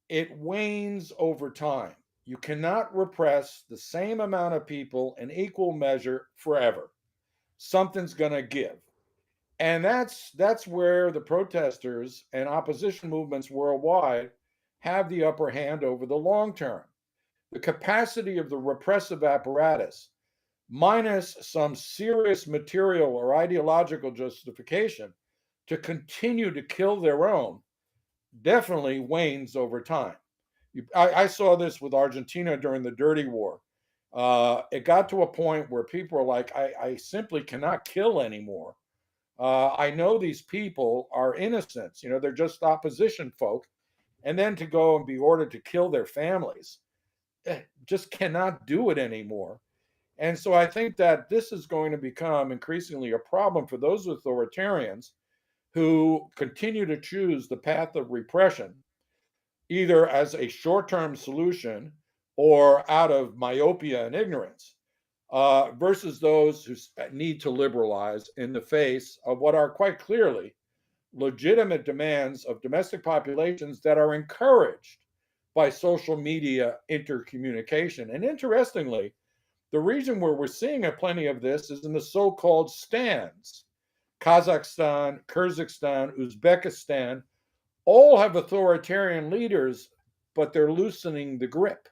It wanes over time. You cannot repress the same amount of people in equal measure forever. Something's going to give. And that's where the protesters and opposition movements worldwide have the upper hand over the long term. The capacity of the repressive apparatus, minus some serious material or ideological justification, to continue to kill their own, definitely wanes over time. I saw this with Argentina during the Dirty War. It got to a point where people are like, I simply cannot kill anymore. I know these people are innocents, they're just opposition folk. And then to go and be ordered to kill their families, just cannot do it anymore. And so I think that this is going to become increasingly a problem for those authoritarians who continue to choose the path of repression either as a short-term solution or out of myopia and ignorance, versus those who need to liberalize in the face of what are quite clearly legitimate demands of domestic populations that are encouraged by social media intercommunication. And interestingly, the region where we're seeing plenty of this is in the so-called stans. Kazakhstan, Kyrgyzstan, Uzbekistan all have authoritarian leaders, but they're loosening the grip.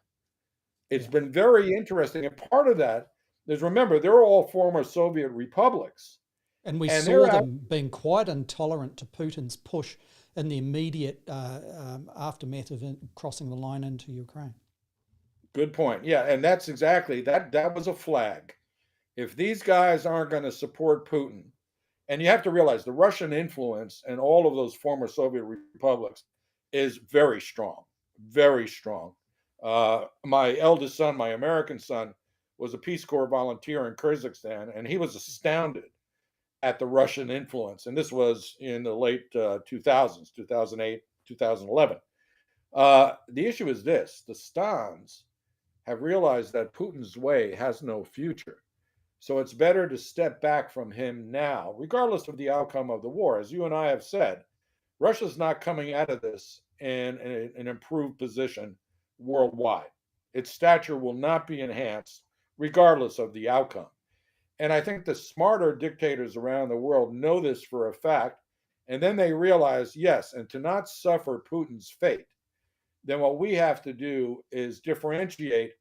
It's been very interesting. And part of that is, remember, they're all former Soviet republics. And we And saw they're them being quite intolerant to Putin's push in the immediate aftermath of crossing the line into Ukraine. Good point. Yeah, and that's exactly that. That was a flag. If these guys aren't going to support Putin, and you have to realize the Russian influence in all of those former Soviet republics is very strong, very strong. My eldest son, my American son, was a Peace Corps volunteer in Kyrgyzstan, and he was astounded at the Russian influence. And this was in the late 2000s, 2008, 2011. The issue is this: the Stans have realized that Putin's way has no future. So it's better to step back from him now, regardless of the outcome of the war. As you and I have said, Russia's not coming out of this in an improved position worldwide. Its stature will not be enhanced, regardless of the outcome. And I think the smarter dictators around the world know this for a fact. And then they realize, yes, and to not suffer Putin's fate, then what we have to do is differentiate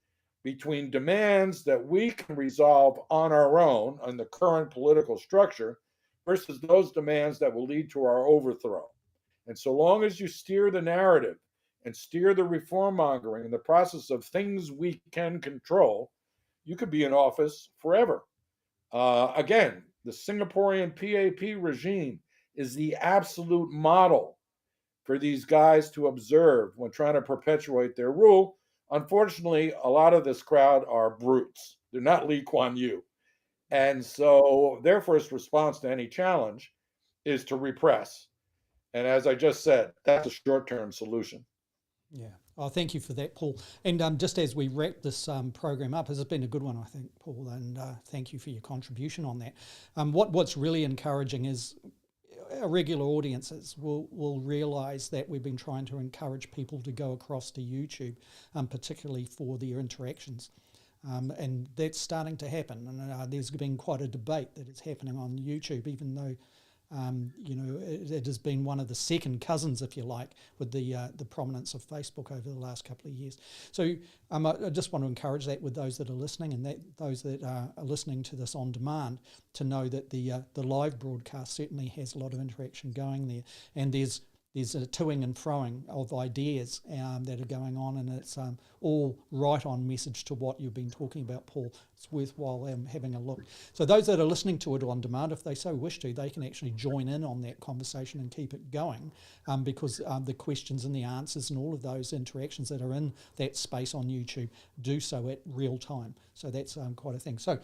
between demands that we can resolve on our own on the current political structure versus those demands that will lead to our overthrow. And so long as you steer the narrative and steer the reform mongering in the process of things we can control, you could be in office forever. Again, the Singaporean PAP regime is the absolute model for these guys to observe when trying to perpetuate their rule. Unfortunately, a lot of this crowd are brutes. They're not Lee Kuan Yew. And so their first response to any challenge is to repress. And as I just said, that's a short-term solution. Yeah. Oh, thank you for that, Paul. And just as we wrap this program up, it's been a good one, I think, Paul, and thank you for your contribution on that. What's really encouraging is our regular audiences will realise that we've been trying to encourage people to go across to YouTube, particularly for their interactions. And that's starting to happen. And there's been quite a debate that is happening on YouTube, even though it has been one of the second cousins, if you like, with the prominence of Facebook over the last couple of years. So I just want to encourage that with those that are listening, and that those that are listening to this on demand, to know that the live broadcast certainly has a lot of interaction going there, and there's a toing and froing of ideas that are going on, and it's all right on message to what you've been talking about, Paul. It's worthwhile having a look. So those that are listening to it on demand, if they so wish to, they can actually join in on that conversation and keep it going, because the questions and the answers and all of those interactions that are in that space on YouTube do so at real time. So that's quite a thing. So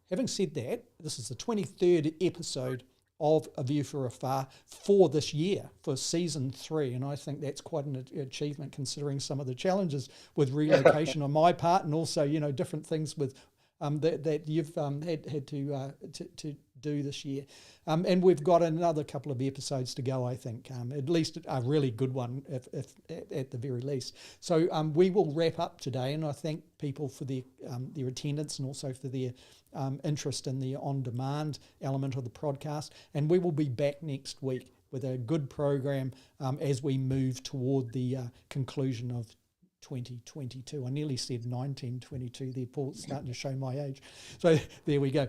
having said that, this is the 23rd episode of A View for Afar for this year, for season 3, and I think that's quite an achievement considering some of the challenges with relocation on my part, and also different things with that you've had to do this year, and we've got another couple of episodes to go, I think, at least a really good one if at the very least. So we will wrap up today, and I thank people for their attendance and also for their interest in the on-demand element of the podcast. And we will be back next week with a good program as we move toward the conclusion of 2022. I nearly said 1922 there, Paul. It's starting to show my age. So there we go.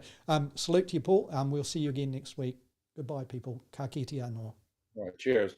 Salute to you, Paul. We'll see you again next week. Goodbye, people. Ka kite anō. All right, cheers.